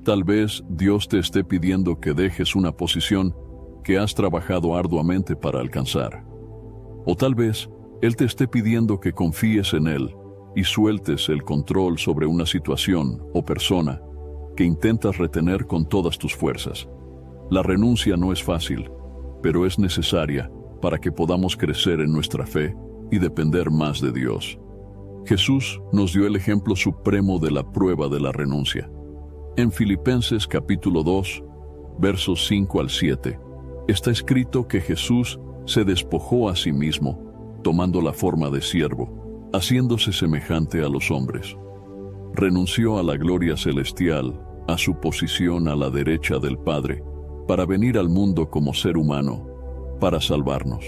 Tal vez Dios te esté pidiendo que dejes una posición que has trabajado arduamente para alcanzar. O tal vez Él te esté pidiendo que confíes en Él y sueltes el control sobre una situación o persona que intentas retener con todas tus fuerzas. La renuncia no es fácil, pero es necesaria para que podamos crecer en nuestra fe y depender más de Dios. Jesús nos dio el ejemplo supremo de la prueba de la renuncia. En Filipenses capítulo 2, versos 5 al 7, está escrito que Jesús se despojó a sí mismo, tomando la forma de siervo, haciéndose semejante a los hombres. Renunció a la gloria celestial, a su posición a la derecha del Padre, para venir al mundo como ser humano, para salvarnos.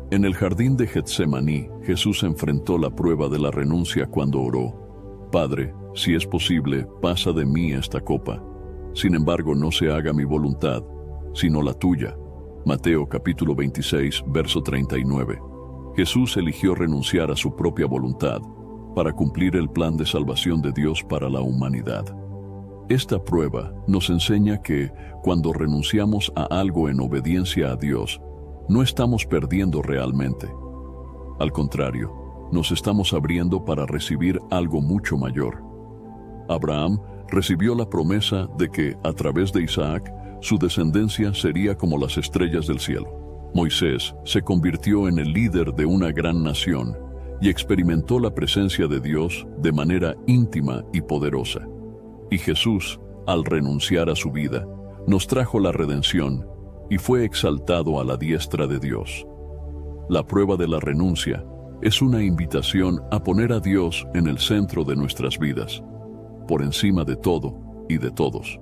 En el jardín de Getsemaní, Jesús enfrentó la prueba de la renuncia cuando oró: «Padre, si es posible, pasa de mí esta copa. Sin embargo, no se haga mi voluntad, sino la tuya». Mateo capítulo 26, verso 39. Jesús eligió renunciar a su propia voluntad para cumplir el plan de salvación de Dios para la humanidad. Esta prueba nos enseña que, cuando renunciamos a algo en obediencia a Dios, no estamos perdiendo realmente. Al contrario, nos estamos abriendo para recibir algo mucho mayor. Abraham recibió la promesa de que, a través de Isaac, su descendencia sería como las estrellas del cielo. Moisés se convirtió en el líder de una gran nación y experimentó la presencia de Dios de manera íntima y poderosa. Y Jesús, al renunciar a su vida, nos trajo la redención y fue exaltado a la diestra de Dios. La prueba de la renuncia es una invitación a poner a Dios en el centro de nuestras vidas, por encima de todo y de todos.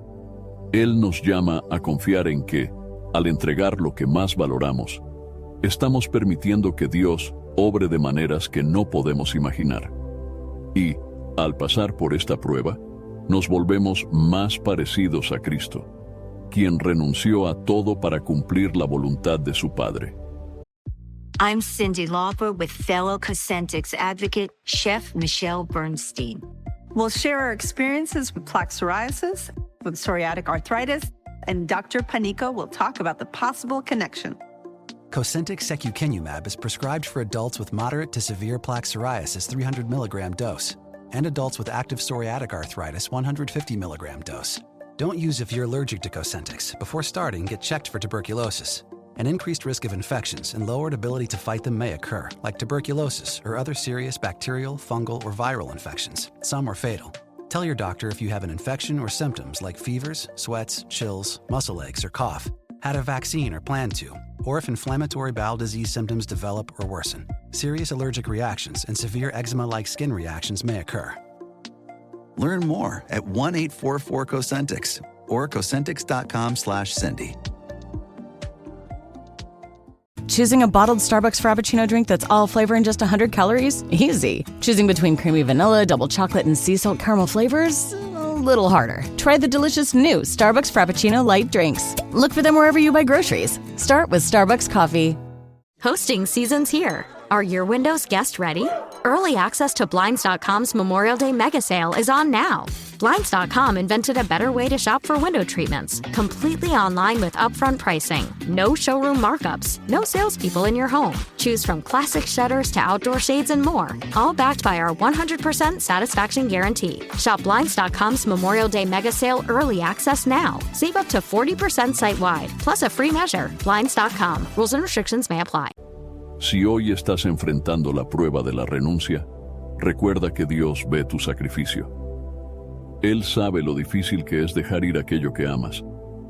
Él nos llama a confiar en que, al entregar lo que más valoramos, estamos permitiendo que Dios obre de maneras que no podemos imaginar. Y, al pasar por esta prueba, nos volvemos más parecidos a Cristo, quien renunció a todo para cumplir la voluntad de su Padre. I'm Cindy Lauper with fellow Cosentyx advocate, Chef Michelle Bernstein. We'll share our experiences with plaque psoriasis, with psoriatic arthritis, and Dr. Panico will talk about the possible connection. Cosentyx secukinumab is prescribed for adults with moderate to severe plaque psoriasis 300 mg dose and adults with active psoriatic arthritis 150 mg dose. Don't use if you're allergic to Cosentyx. Before starting, get checked for tuberculosis. An increased risk of infections and lowered ability to fight them may occur, like tuberculosis or other serious bacterial, fungal, or viral infections. Some are fatal. Tell your doctor if you have an infection or symptoms like fevers, sweats, chills, muscle aches, or cough, had a vaccine or plan to, or if inflammatory bowel disease symptoms develop or worsen. Serious allergic reactions and severe eczema-like skin reactions may occur. Learn more at 1-844-COSENTYX or Cosentyx.com/Cindy. Choosing a bottled Starbucks Frappuccino drink that's all flavor and just 100 calories? Easy. Choosing between creamy vanilla, double chocolate, and sea salt caramel flavors? A little harder. Try the delicious new Starbucks Frappuccino light drinks. Look for them wherever you buy groceries. Start with Starbucks coffee. Hosting season's here. Are your windows guest ready? Early access to Blinds.com's Memorial Day mega sale is on now. Blinds.com invented a better way to shop for window treatments, completely online with upfront pricing, no showroom markups, no salespeople in your home. Choose from classic shutters to outdoor shades and more, all backed by our 100% satisfaction guarantee. Shop Blinds.com's Memorial Day mega sale early access now. Save up to 40% site-wide, plus a free measure. Blinds.com. Rules and restrictions may apply. Si hoy estás enfrentando la prueba de la renuncia, recuerda que Dios ve tu sacrificio. Él sabe lo difícil que es dejar ir aquello que amas,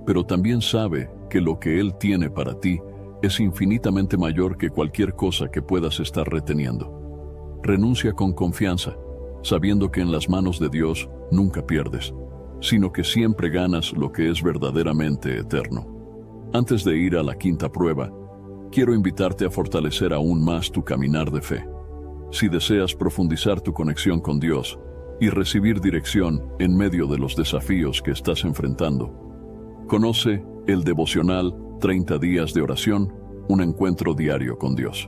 pero también sabe que lo que Él tiene para ti es infinitamente mayor que cualquier cosa que puedas estar reteniendo. Renuncia con confianza, sabiendo que en las manos de Dios nunca pierdes, sino que siempre ganas lo que es verdaderamente eterno. Antes de ir a la quinta prueba, quiero invitarte a fortalecer aún más tu caminar de fe. Si deseas profundizar tu conexión con Dios y recibir dirección en medio de los desafíos que estás enfrentando, conoce el devocional 30 días de oración, un encuentro diario con Dios.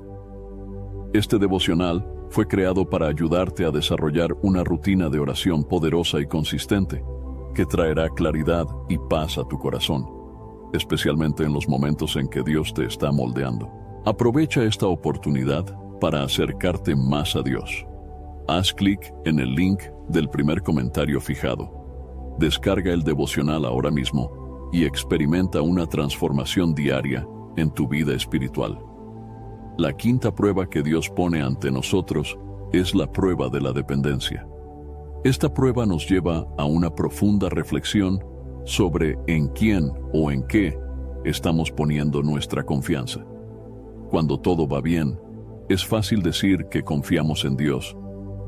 Este devocional fue creado para ayudarte a desarrollar una rutina de oración poderosa y consistente que traerá claridad y paz a tu corazón, especialmente en los momentos en que Dios te está moldeando. Aprovecha esta oportunidad para acercarte más a Dios. Haz clic en el link del primer comentario fijado. Descarga el devocional ahora mismo y experimenta una transformación diaria en tu vida espiritual. La quinta prueba que Dios pone ante nosotros es la prueba de la dependencia. Esta prueba nos lleva a una profunda reflexión sobre en quién o en qué estamos poniendo nuestra confianza. Cuando todo va bien, es fácil decir que confiamos en Dios,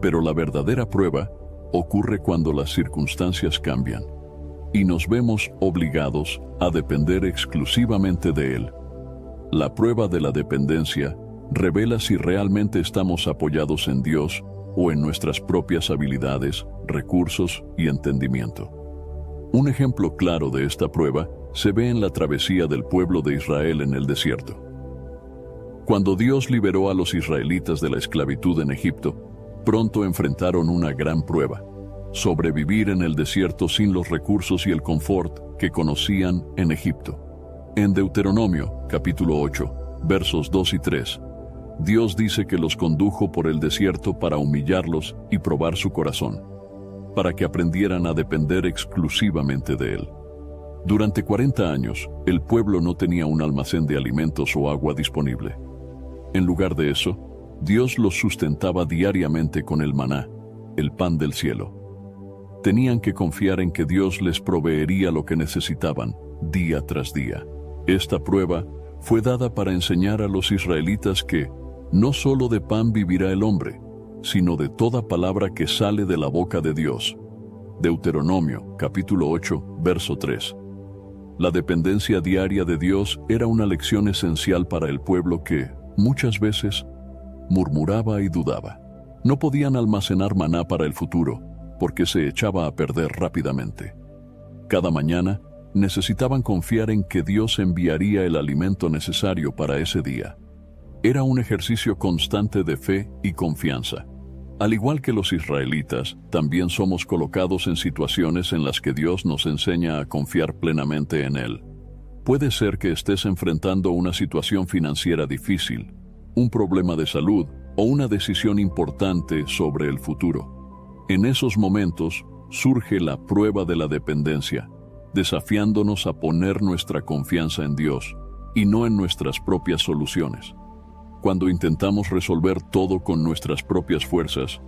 pero la verdadera prueba ocurre cuando las circunstancias cambian y nos vemos obligados a depender exclusivamente de Él. La prueba de la dependencia revela si realmente estamos apoyados en Dios o en nuestras propias habilidades, recursos y entendimiento. Un ejemplo claro de esta prueba se ve en la travesía del pueblo de Israel en el desierto. Cuando Dios liberó a los israelitas de la esclavitud en Egipto, pronto enfrentaron una gran prueba: sobrevivir en el desierto sin los recursos y el confort que conocían en Egipto. En Deuteronomio, capítulo 8, versos 2 y 3, Dios dice que los condujo por el desierto para humillarlos y probar su corazón, para que aprendieran a depender exclusivamente de Él. Durante 40 años, el pueblo no tenía un almacén de alimentos o agua disponible. En lugar de eso, Dios los sustentaba diariamente con el maná, el pan del cielo. Tenían que confiar en que Dios les proveería lo que necesitaban, día tras día. Esta prueba fue dada para enseñar a los israelitas que no solo de pan vivirá el hombre, sino de toda palabra que sale de la boca de Dios. Deuteronomio, capítulo 8, verso 3. La dependencia diaria de Dios era una lección esencial para el pueblo que, muchas veces, murmuraba y dudaba. No podían almacenar maná para el futuro, porque se echaba a perder rápidamente. Cada mañana, necesitaban confiar en que Dios enviaría el alimento necesario para ese día. Era un ejercicio constante de fe y confianza. Al igual que los israelitas, también somos colocados en situaciones en las que Dios nos enseña a confiar plenamente en Él. Puede ser que estés enfrentando una situación financiera difícil, un problema de salud o una decisión importante sobre el futuro. En esos momentos surge la prueba de la dependencia, desafiándonos a poner nuestra confianza en Dios y no en nuestras propias soluciones. Cuando intentamos resolver todo con nuestras propias fuerzas,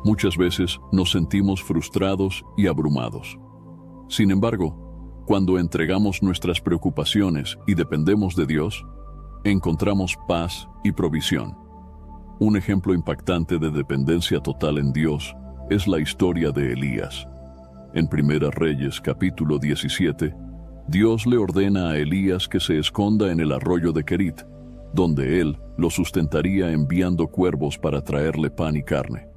muchas veces nos sentimos frustrados y abrumados. Sin embargo, cuando entregamos nuestras preocupaciones y dependemos de Dios, encontramos paz y provisión. Un ejemplo impactante de dependencia total en Dios es la historia de Elías. En Primera Reyes, capítulo 17, Dios le ordena a Elías que se esconda en el arroyo de Querit, donde él lo sustentaría enviando cuervos para traerle pan y carne.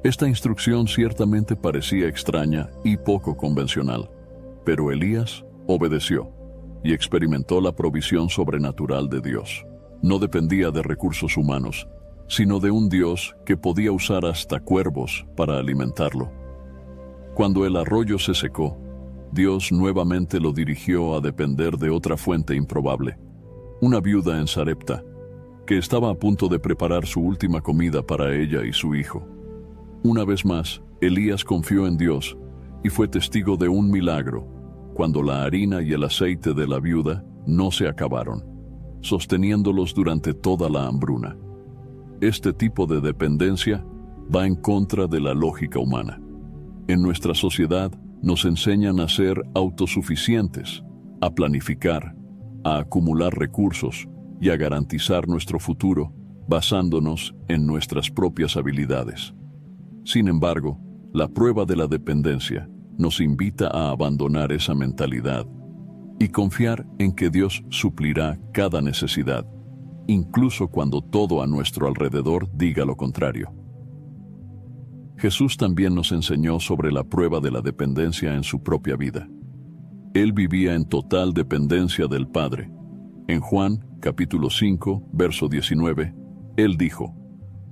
Esta instrucción ciertamente parecía extraña y poco convencional, pero Elías obedeció y experimentó la provisión sobrenatural de Dios. No dependía de recursos humanos, sino de un Dios que podía usar hasta cuervos para alimentarlo. Cuando el arroyo se secó, Dios nuevamente lo dirigió a depender de otra fuente improbable, una viuda en Sarepta, que estaba a punto de preparar su última comida para ella y su hijo. Una vez más, Elías confió en Dios y fue testigo de un milagro, cuando la harina y el aceite de la viuda no se acabaron, sosteniéndolos durante toda la hambruna. Este tipo de dependencia va en contra de la lógica humana. En nuestra sociedad nos enseñan a ser autosuficientes, a planificar, a acumular recursos y a garantizar nuestro futuro basándonos en nuestras propias habilidades. Sin embargo, la prueba de la dependencia nos invita a abandonar esa mentalidad y confiar en que Dios suplirá cada necesidad, incluso cuando todo a nuestro alrededor diga lo contrario. Jesús también nos enseñó sobre la prueba de la dependencia en su propia vida. Él vivía en total dependencia del Padre. En Juan, capítulo 5, verso 19, Él dijo: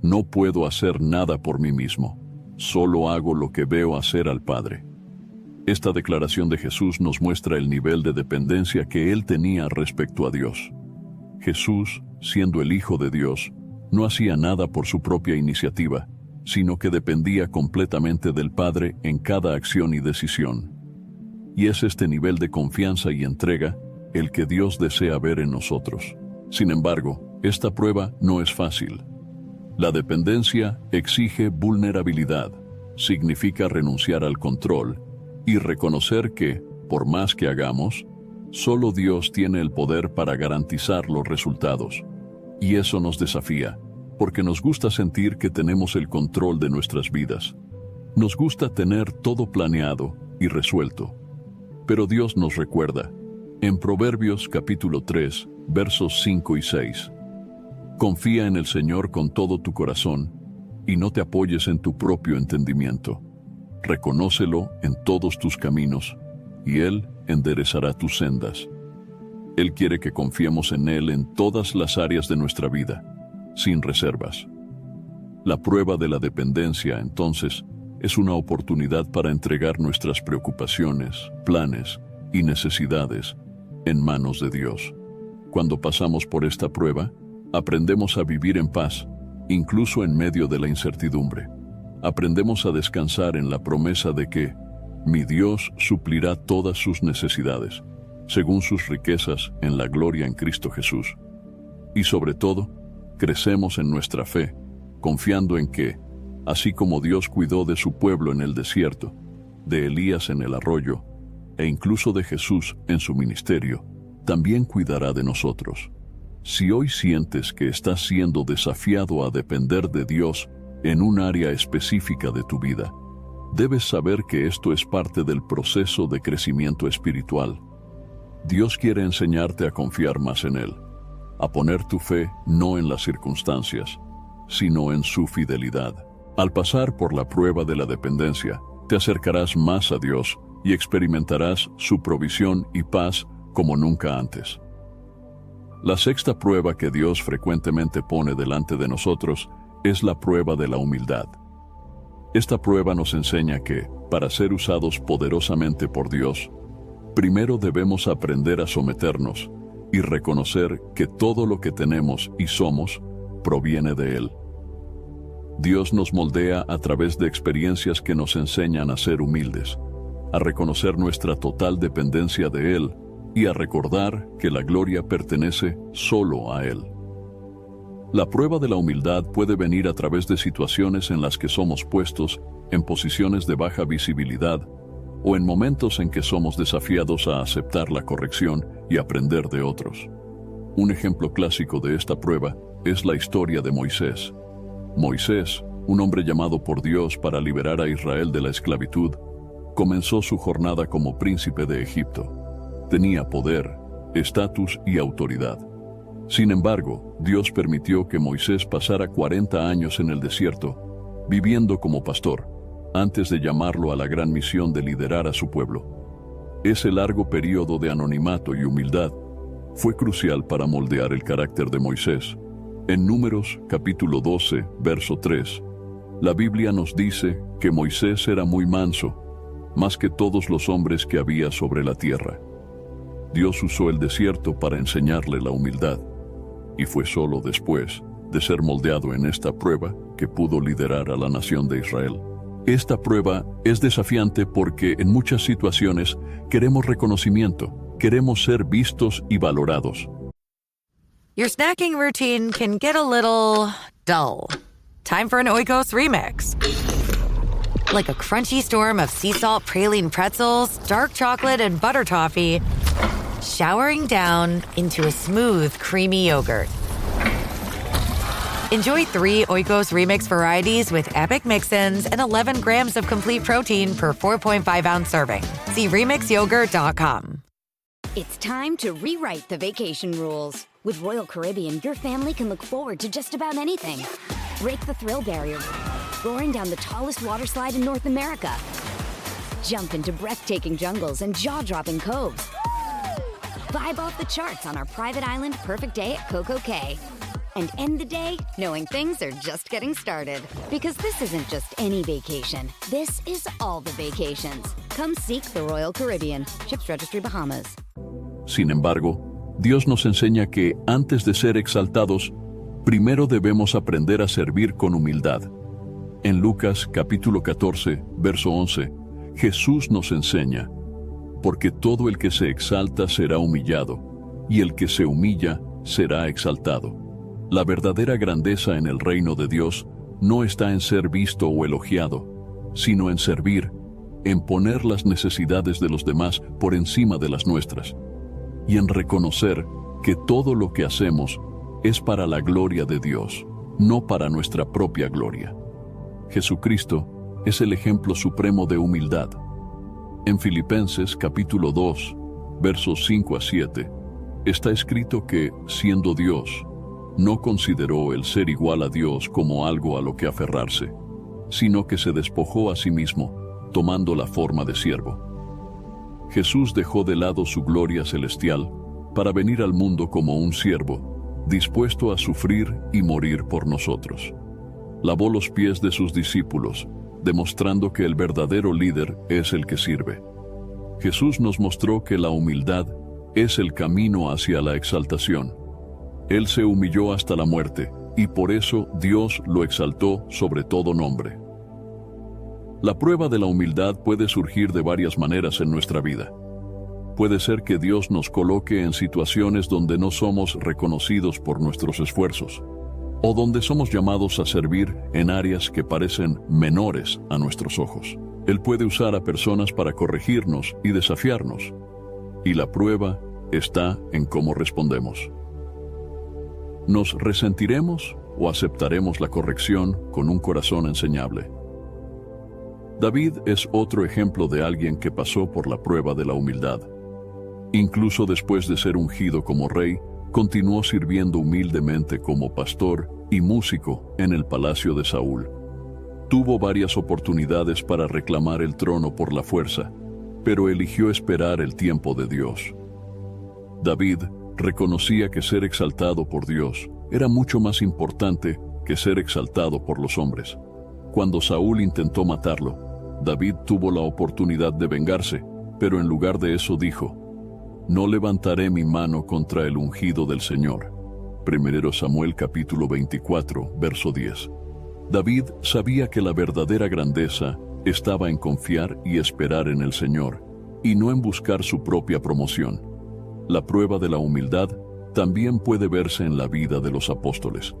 «No puedo hacer nada por mí mismo, solo hago lo que veo hacer al Padre». Esta declaración de Jesús nos muestra el nivel de dependencia que Él tenía respecto a Dios. Jesús, siendo el Hijo de Dios, no hacía nada por su propia iniciativa, sino que dependía completamente del Padre en cada acción y decisión. Y es este nivel de confianza y entrega el que Dios desea ver en nosotros. Sin embargo, esta prueba no es fácil. La dependencia exige vulnerabilidad, significa renunciar al control y reconocer que, por más que hagamos, solo Dios tiene el poder para garantizar los resultados. Y eso nos desafía, porque nos gusta sentir que tenemos el control de nuestras vidas. Nos gusta tener todo planeado y resuelto. Pero Dios nos recuerda, en Proverbios capítulo 3, versos 5 y 6, «Confía en el Señor con todo tu corazón y no te apoyes en tu propio entendimiento. Reconócelo en todos tus caminos y Él enderezará tus sendas». Él quiere que confiemos en Él en todas las áreas de nuestra vida, sin reservas. La prueba de la dependencia, entonces, es una oportunidad para entregar nuestras preocupaciones, planes y necesidades en manos de Dios. Cuando pasamos por esta prueba, Aprendemos a vivir en paz, incluso en medio de la incertidumbre. Aprendemos a descansar en la promesa de que mi Dios suplirá todas sus necesidades, según sus riquezas en la gloria en Cristo Jesús. Y sobre todo, crecemos en nuestra fe, confiando en que, así como Dios cuidó de su pueblo en el desierto, de Elías en el arroyo, e incluso de Jesús en su ministerio, también cuidará de nosotros. Si hoy sientes que estás siendo desafiado a depender de Dios en un área específica de tu vida, debes saber que esto es parte del proceso de crecimiento espiritual. Dios quiere enseñarte a confiar más en Él, a poner tu fe no en las circunstancias, sino en su fidelidad. Al pasar por la prueba de la dependencia, te acercarás más a Dios y experimentarás su provisión y paz como nunca antes. La sexta prueba que Dios frecuentemente pone delante de nosotros es la prueba de la humildad. Esta prueba nos enseña que, para ser usados poderosamente por Dios, primero debemos aprender a someternos y reconocer que todo lo que tenemos y somos proviene de Él. Dios nos moldea a través de experiencias que nos enseñan a ser humildes, a reconocer nuestra total dependencia de Él y a recordar que la gloria pertenece solo a Él. La prueba de la humildad puede venir a través de situaciones en las que somos puestos en posiciones de baja visibilidad o en momentos en que somos desafiados a aceptar la corrección y aprender de otros. Un ejemplo clásico de esta prueba es la historia de Moisés. Moisés, un hombre llamado por Dios para liberar a Israel de la esclavitud, comenzó su jornada como príncipe de Egipto. Tenía poder, estatus y autoridad. Sin embargo, Dios permitió que Moisés pasara 40 años en el desierto, viviendo como pastor, antes de llamarlo a la gran misión de liderar a su pueblo. Ese largo periodo de anonimato y humildad fue crucial para moldear el carácter de Moisés. En Números, capítulo 12, verso 3, la Biblia nos dice que Moisés era muy manso, más que todos los hombres que había sobre la tierra. Dios usó el desierto para enseñarle la humildad, y fue solo después de ser moldeado en esta prueba que pudo liderar a la nación de Israel. Esta prueba es desafiante porque en muchas situaciones queremos reconocimiento, queremos ser vistos y valorados. Your snacking routine can get a little dull. Time for an Oikos remix. Like a crunchy storm of sea salt praline pretzels, dark chocolate, and butter toffee, showering down into a smooth, creamy yogurt. Enjoy 3 Oikos Remix varieties with epic mix-ins and 11 grams of complete protein per 4.5-ounce serving. See RemixYogurt.com. It's time to rewrite the vacation rules. With Royal Caribbean, your family can look forward to just about anything. Break the thrill barrier, roaring down the tallest water slide in North America. Jump into breathtaking jungles and jaw-dropping coves. Vibe off the charts on our private island Perfect Day at Coco Cay. And end the day knowing things are just getting started. Because this isn't just any vacation. This is all the vacations. Come seek the Royal Caribbean. Ships Registry, Bahamas. Sin embargo, Dios nos enseña que antes de ser exaltados, primero debemos aprender a servir con humildad. En Lucas capítulo 14, verso 11, Jesús nos enseña: porque todo el que se exalta será humillado, y el que se humilla será exaltado. La verdadera grandeza en el reino de Dios no está en ser visto o elogiado, sino en servir, en poner las necesidades de los demás por encima de las nuestras, y en reconocer que todo lo que hacemos es para la gloria de Dios, no para nuestra propia gloria. Jesucristo es el ejemplo supremo de humildad. En Filipenses capítulo 2, versos 5 a 7, está escrito que, siendo Dios, no consideró el ser igual a Dios como algo a lo que aferrarse, sino que se despojó a sí mismo, tomando la forma de siervo. Jesús dejó de lado su gloria celestial para venir al mundo como un siervo, dispuesto a sufrir y morir por nosotros. Lavó los pies de sus discípulos, demostrando que el verdadero líder es el que sirve. Jesús nos mostró que la humildad es el camino hacia la exaltación. Él se humilló hasta la muerte, y por eso Dios lo exaltó sobre todo nombre. La prueba de la humildad puede surgir de varias maneras en nuestra vida. Puede ser que Dios nos coloque en situaciones donde no somos reconocidos por nuestros esfuerzos, o donde somos llamados a servir en áreas que parecen menores a nuestros ojos. Él puede usar a personas para corregirnos y desafiarnos, y la prueba está en cómo respondemos. ¿Nos resentiremos o aceptaremos la corrección con un corazón enseñable? David es otro ejemplo de alguien que pasó por la prueba de la humildad. Incluso después de ser ungido como rey, continuó sirviendo humildemente como pastor y músico en el palacio de Saúl. Tuvo varias oportunidades para reclamar el trono por la fuerza, pero eligió esperar el tiempo de Dios. David reconocía que ser exaltado por Dios era mucho más importante que ser exaltado por los hombres. Cuando Saúl intentó matarlo, David tuvo la oportunidad de vengarse, pero en lugar de eso dijo: «No levantaré mi mano contra el ungido del Señor». 1 Samuel capítulo 24, verso 10. David sabía que la verdadera grandeza estaba en confiar y esperar en el Señor, y no en buscar su propia promoción. La prueba de la humildad también puede verse en la vida de los apóstoles.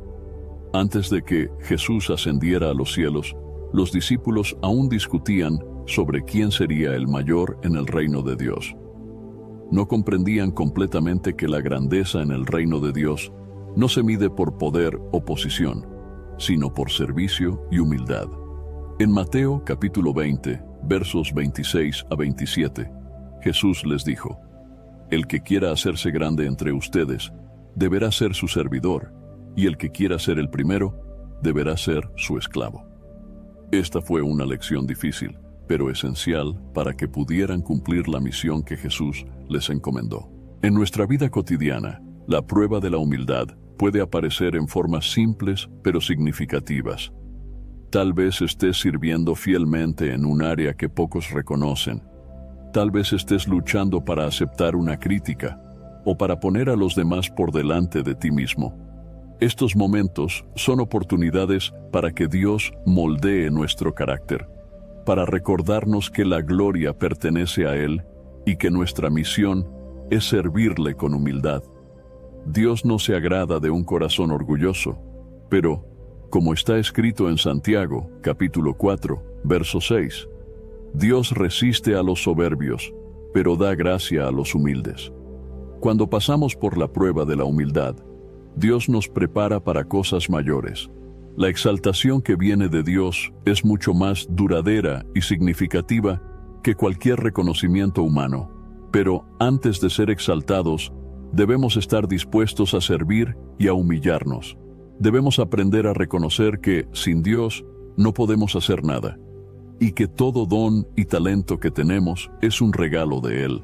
Antes de que Jesús ascendiera a los cielos, los discípulos aún discutían sobre quién sería el mayor en el reino de Dios. No comprendían completamente que la grandeza en el reino de Dios no se mide por poder o posición, sino por servicio y humildad. En Mateo capítulo 20, versos 26 a 27, Jesús les dijo: «El que quiera hacerse grande entre ustedes, deberá ser su servidor, y el que quiera ser el primero, deberá ser su esclavo». Esta fue una lección difícil, pero esencial para que pudieran cumplir la misión que Jesús les encomendó. En nuestra vida cotidiana, la prueba de la humildad puede aparecer en formas simples pero significativas. Tal vez estés sirviendo fielmente en un área que pocos reconocen. Tal vez estés luchando para aceptar una crítica o para poner a los demás por delante de ti mismo. Estos momentos son oportunidades para que Dios moldee nuestro carácter, para recordarnos que la gloria pertenece a Él y que nuestra misión es servirle con humildad. Dios no se agrada de un corazón orgulloso, pero, como está escrito en Santiago, capítulo 4, verso 6, Dios resiste a los soberbios, pero da gracia a los humildes. Cuando pasamos por la prueba de la humildad, Dios nos prepara para cosas mayores. La exaltación que viene de Dios es mucho más duradera y significativa que cualquier reconocimiento humano. Pero antes de ser exaltados, debemos estar dispuestos a servir y a humillarnos. Debemos aprender a reconocer que, sin Dios, no podemos hacer nada, y que todo don y talento que tenemos es un regalo de Él.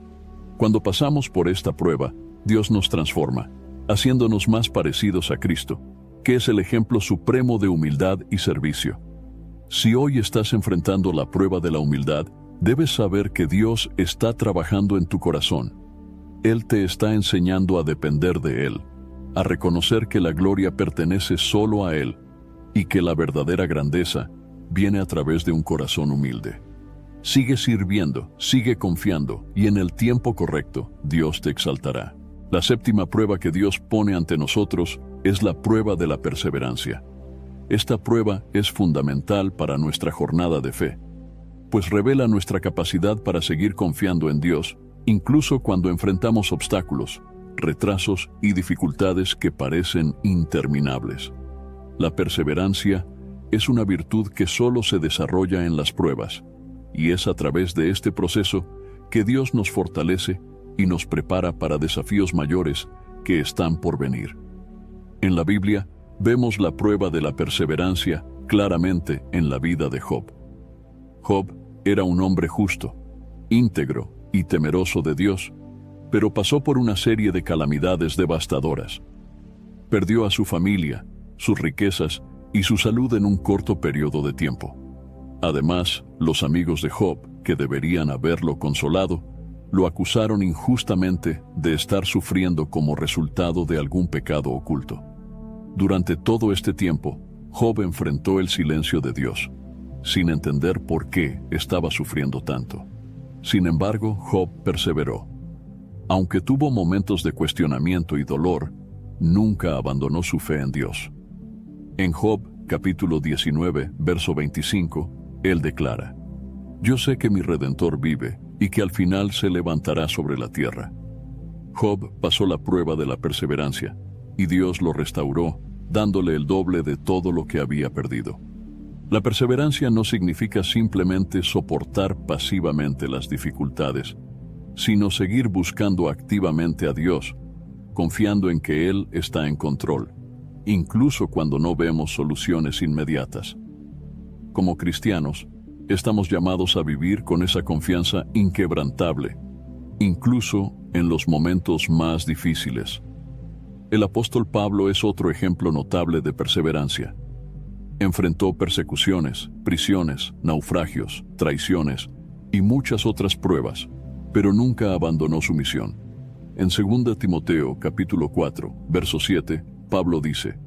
Cuando pasamos por esta prueba, Dios nos transforma, haciéndonos más parecidos a Cristo, que es el ejemplo supremo de humildad y servicio. Si hoy estás enfrentando la prueba de la humildad, debes saber que Dios está trabajando en tu corazón. Él te está enseñando a depender de Él, a reconocer que la gloria pertenece solo a Él y que la verdadera grandeza viene a través de un corazón humilde. Sigue sirviendo, sigue confiando, y en el tiempo correcto, Dios te exaltará. La séptima prueba que Dios pone ante nosotros es la prueba de la perseverancia. Esta prueba es fundamental para nuestra jornada de fe, pues revela nuestra capacidad para seguir confiando en Dios, incluso cuando enfrentamos obstáculos, retrasos y dificultades que parecen interminables. La perseverancia es una virtud que solo se desarrolla en las pruebas, y es a través de este proceso que Dios nos fortalece y nos prepara para desafíos mayores que están por venir. En la Biblia vemos la prueba de la perseverancia claramente en la vida de Job. Job era un hombre justo, íntegro y temeroso de Dios, pero pasó por una serie de calamidades devastadoras. Perdió a su familia, sus riquezas y su salud en un corto periodo de tiempo. Además, los amigos de Job, que deberían haberlo consolado, lo acusaron injustamente de estar sufriendo como resultado de algún pecado oculto. Durante todo este tiempo, Job enfrentó el silencio de Dios, sin entender por qué estaba sufriendo tanto. Sin embargo, Job perseveró. Aunque tuvo momentos de cuestionamiento y dolor, nunca abandonó su fe en Dios. En Job, capítulo 19, verso 25, él declara: Yo sé que mi Redentor vive y que al final se levantará sobre la tierra. Job pasó la prueba de la perseverancia, y Dios lo restauró, dándole el doble de todo lo que había perdido. La perseverancia no significa simplemente soportar pasivamente las dificultades, sino seguir buscando activamente a Dios, confiando en que Él está en control, incluso cuando no vemos soluciones inmediatas. Como cristianos, estamos llamados a vivir con esa confianza inquebrantable, incluso en los momentos más difíciles. El apóstol Pablo es otro ejemplo notable de perseverancia. Enfrentó persecuciones, prisiones, naufragios, traiciones y muchas otras pruebas, pero nunca abandonó su misión. En 2 Timoteo, capítulo 4, verso 7, Pablo dice: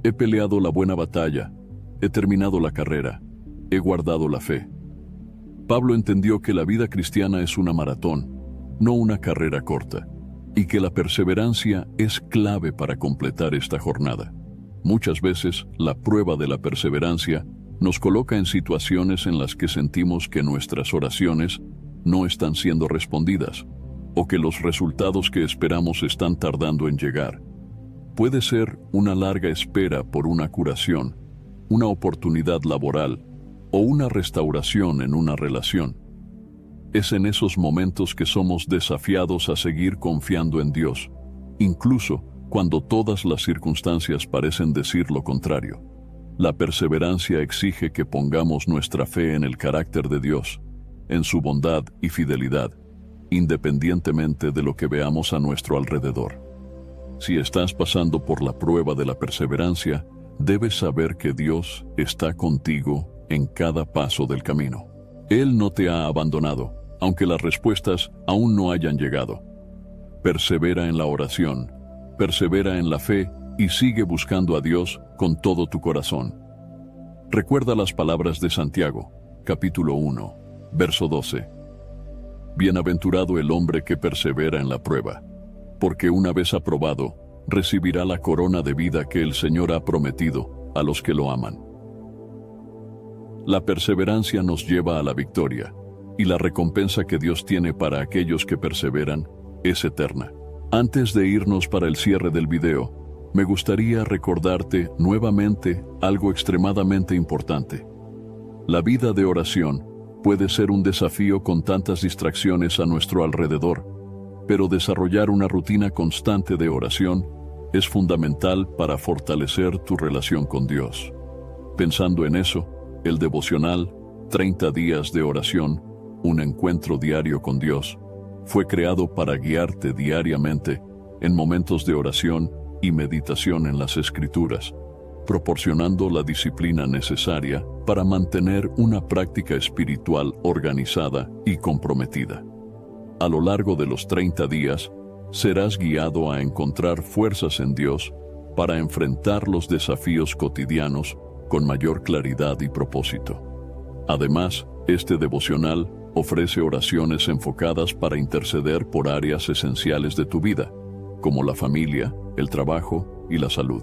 He peleado la buena batalla, he terminado la carrera, he guardado la fe. Pablo entendió que la vida cristiana es una maratón, no una carrera corta, y que la perseverancia es clave para completar esta jornada. Muchas veces, la prueba de la perseverancia nos coloca en situaciones en las que sentimos que nuestras oraciones no están siendo respondidas, o que los resultados que esperamos están tardando en llegar. Puede ser una larga espera por una curación, una oportunidad laboral, o una restauración en una relación. Es en esos momentos que somos desafiados a seguir confiando en Dios, incluso cuando todas las circunstancias parecen decir lo contrario. La perseverancia exige que pongamos nuestra fe en el carácter de Dios, en su bondad y fidelidad, independientemente de lo que veamos a nuestro alrededor. Si estás pasando por la prueba de la perseverancia, debes saber que Dios está contigo en cada paso del camino. Él no te ha abandonado, aunque las respuestas aún no hayan llegado. Persevera en la oración, persevera en la fe y sigue buscando a Dios con todo tu corazón. Recuerda las palabras de Santiago, capítulo 1, verso 12. Bienaventurado el hombre que persevera en la prueba, porque una vez aprobado, recibirá la corona de vida que el Señor ha prometido a los que lo aman. La perseverancia nos lleva a la victoria, y la recompensa que Dios tiene para aquellos que perseveran es eterna. Antes de irnos para el cierre del video, me gustaría recordarte nuevamente algo extremadamente importante. La vida de oración puede ser un desafío con tantas distracciones a nuestro alrededor, pero desarrollar una rutina constante de oración es fundamental para fortalecer tu relación con Dios. Pensando en eso, el devocional 30 días de oración, un encuentro diario con Dios, fue creado para guiarte diariamente en momentos de oración y meditación en las Escrituras, proporcionando la disciplina necesaria para mantener una práctica espiritual organizada y comprometida. A lo largo de los 30 días, serás guiado a encontrar fuerzas en Dios para enfrentar los desafíos cotidianos con mayor claridad y propósito. Además, este devocional ofrece oraciones enfocadas para interceder por áreas esenciales de tu vida, como la familia, el trabajo y la salud.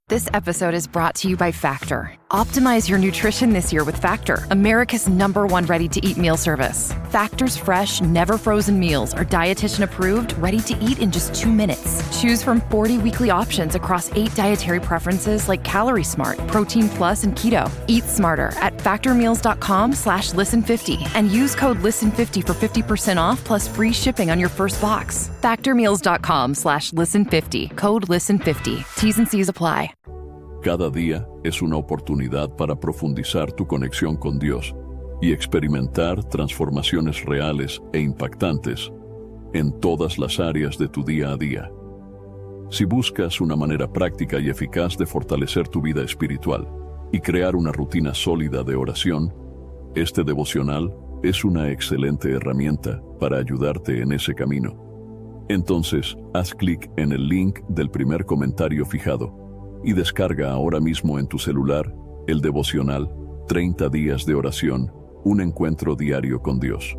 This episode is brought to you by Factor. Optimize your nutrition this year with Factor, America's #1 ready-to-eat meal service. Factor's fresh, never-frozen meals are dietitian-approved, ready to eat in just 2 minutes. Choose from 40 weekly options across 8 dietary preferences like Calorie Smart, Protein Plus, and Keto. Eat smarter at factormeals.com/listen50 and use code LISTEN50 for 50% off plus free shipping on your first box. Factormeals.com/listen50, code LISTEN50. T's and C's apply. Cada día es una oportunidad para profundizar tu conexión con Dios y experimentar transformaciones reales e impactantes en todas las áreas de tu día a día. Si buscas una manera práctica y eficaz de fortalecer tu vida espiritual y crear una rutina sólida de oración, este devocional es una excelente herramienta para ayudarte en ese camino. Entonces, haz clic en el link del primer comentario fijado y descarga ahora mismo en tu celular el devocional 30 días de oración, un encuentro diario con Dios.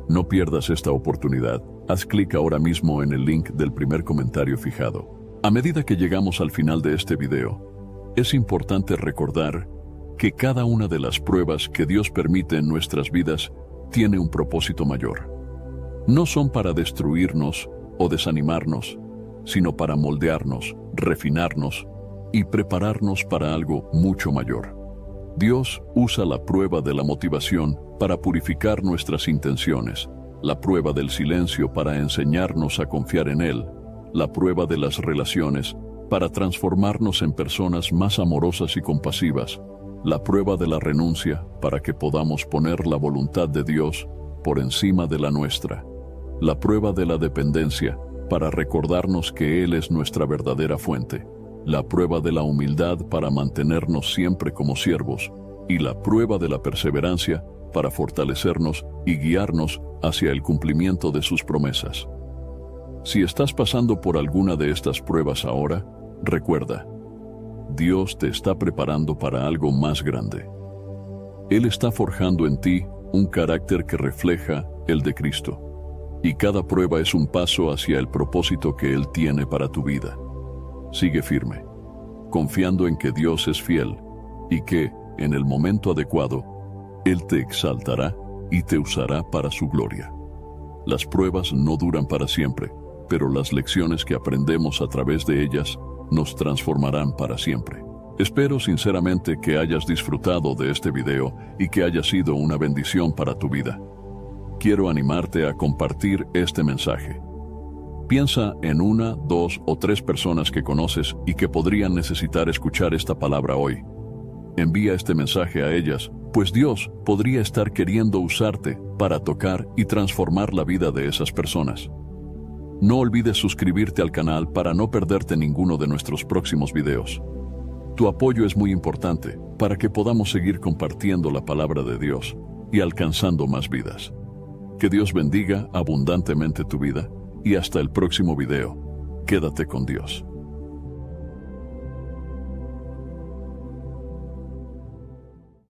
No pierdas esta oportunidad. Haz clic ahora mismo en el link del primer comentario fijado. A medida que llegamos al final de este video, es importante recordar que cada una de las pruebas que Dios permite en nuestras vidas tiene un propósito mayor. No son para destruirnos o desanimarnos, sino para moldearnos, refinarnos y prepararnos para algo mucho mayor. Dios usa la prueba de la motivación para purificar nuestras intenciones, la prueba del silencio para enseñarnos a confiar en Él, la prueba de las relaciones para transformarnos en personas más amorosas y compasivas, la prueba de la renuncia para que podamos poner la voluntad de Dios por encima de la nuestra, la prueba de la dependencia para recordarnos que Él es nuestra verdadera fuente, la prueba de la humildad para mantenernos siempre como siervos y la prueba de la perseverancia para fortalecernos y guiarnos hacia el cumplimiento de sus promesas. Si estás pasando por alguna de estas pruebas ahora, recuerda, Dios te está preparando para algo más grande. Él está forjando en ti un carácter que refleja el de Cristo, y cada prueba es un paso hacia el propósito que Él tiene para tu vida. Sigue firme, confiando en que Dios es fiel y que, en el momento adecuado, Él te exaltará y te usará para su gloria. Las pruebas no duran para siempre, pero las lecciones que aprendemos a través de ellas nos transformarán para siempre. Espero sinceramente que hayas disfrutado de este video y que haya sido una bendición para tu vida. Quiero animarte a compartir este mensaje. Piensa en 1, 2 o 3 personas que conoces y que podrían necesitar escuchar esta palabra hoy. Envía este mensaje a ellas, pues Dios podría estar queriendo usarte para tocar y transformar la vida de esas personas. No olvides suscribirte al canal para no perderte ninguno de nuestros próximos videos. Tu apoyo es muy importante para que podamos seguir compartiendo la palabra de Dios y alcanzando más vidas. Que Dios bendiga abundantemente tu vida y hasta el próximo video. Quédate con Dios.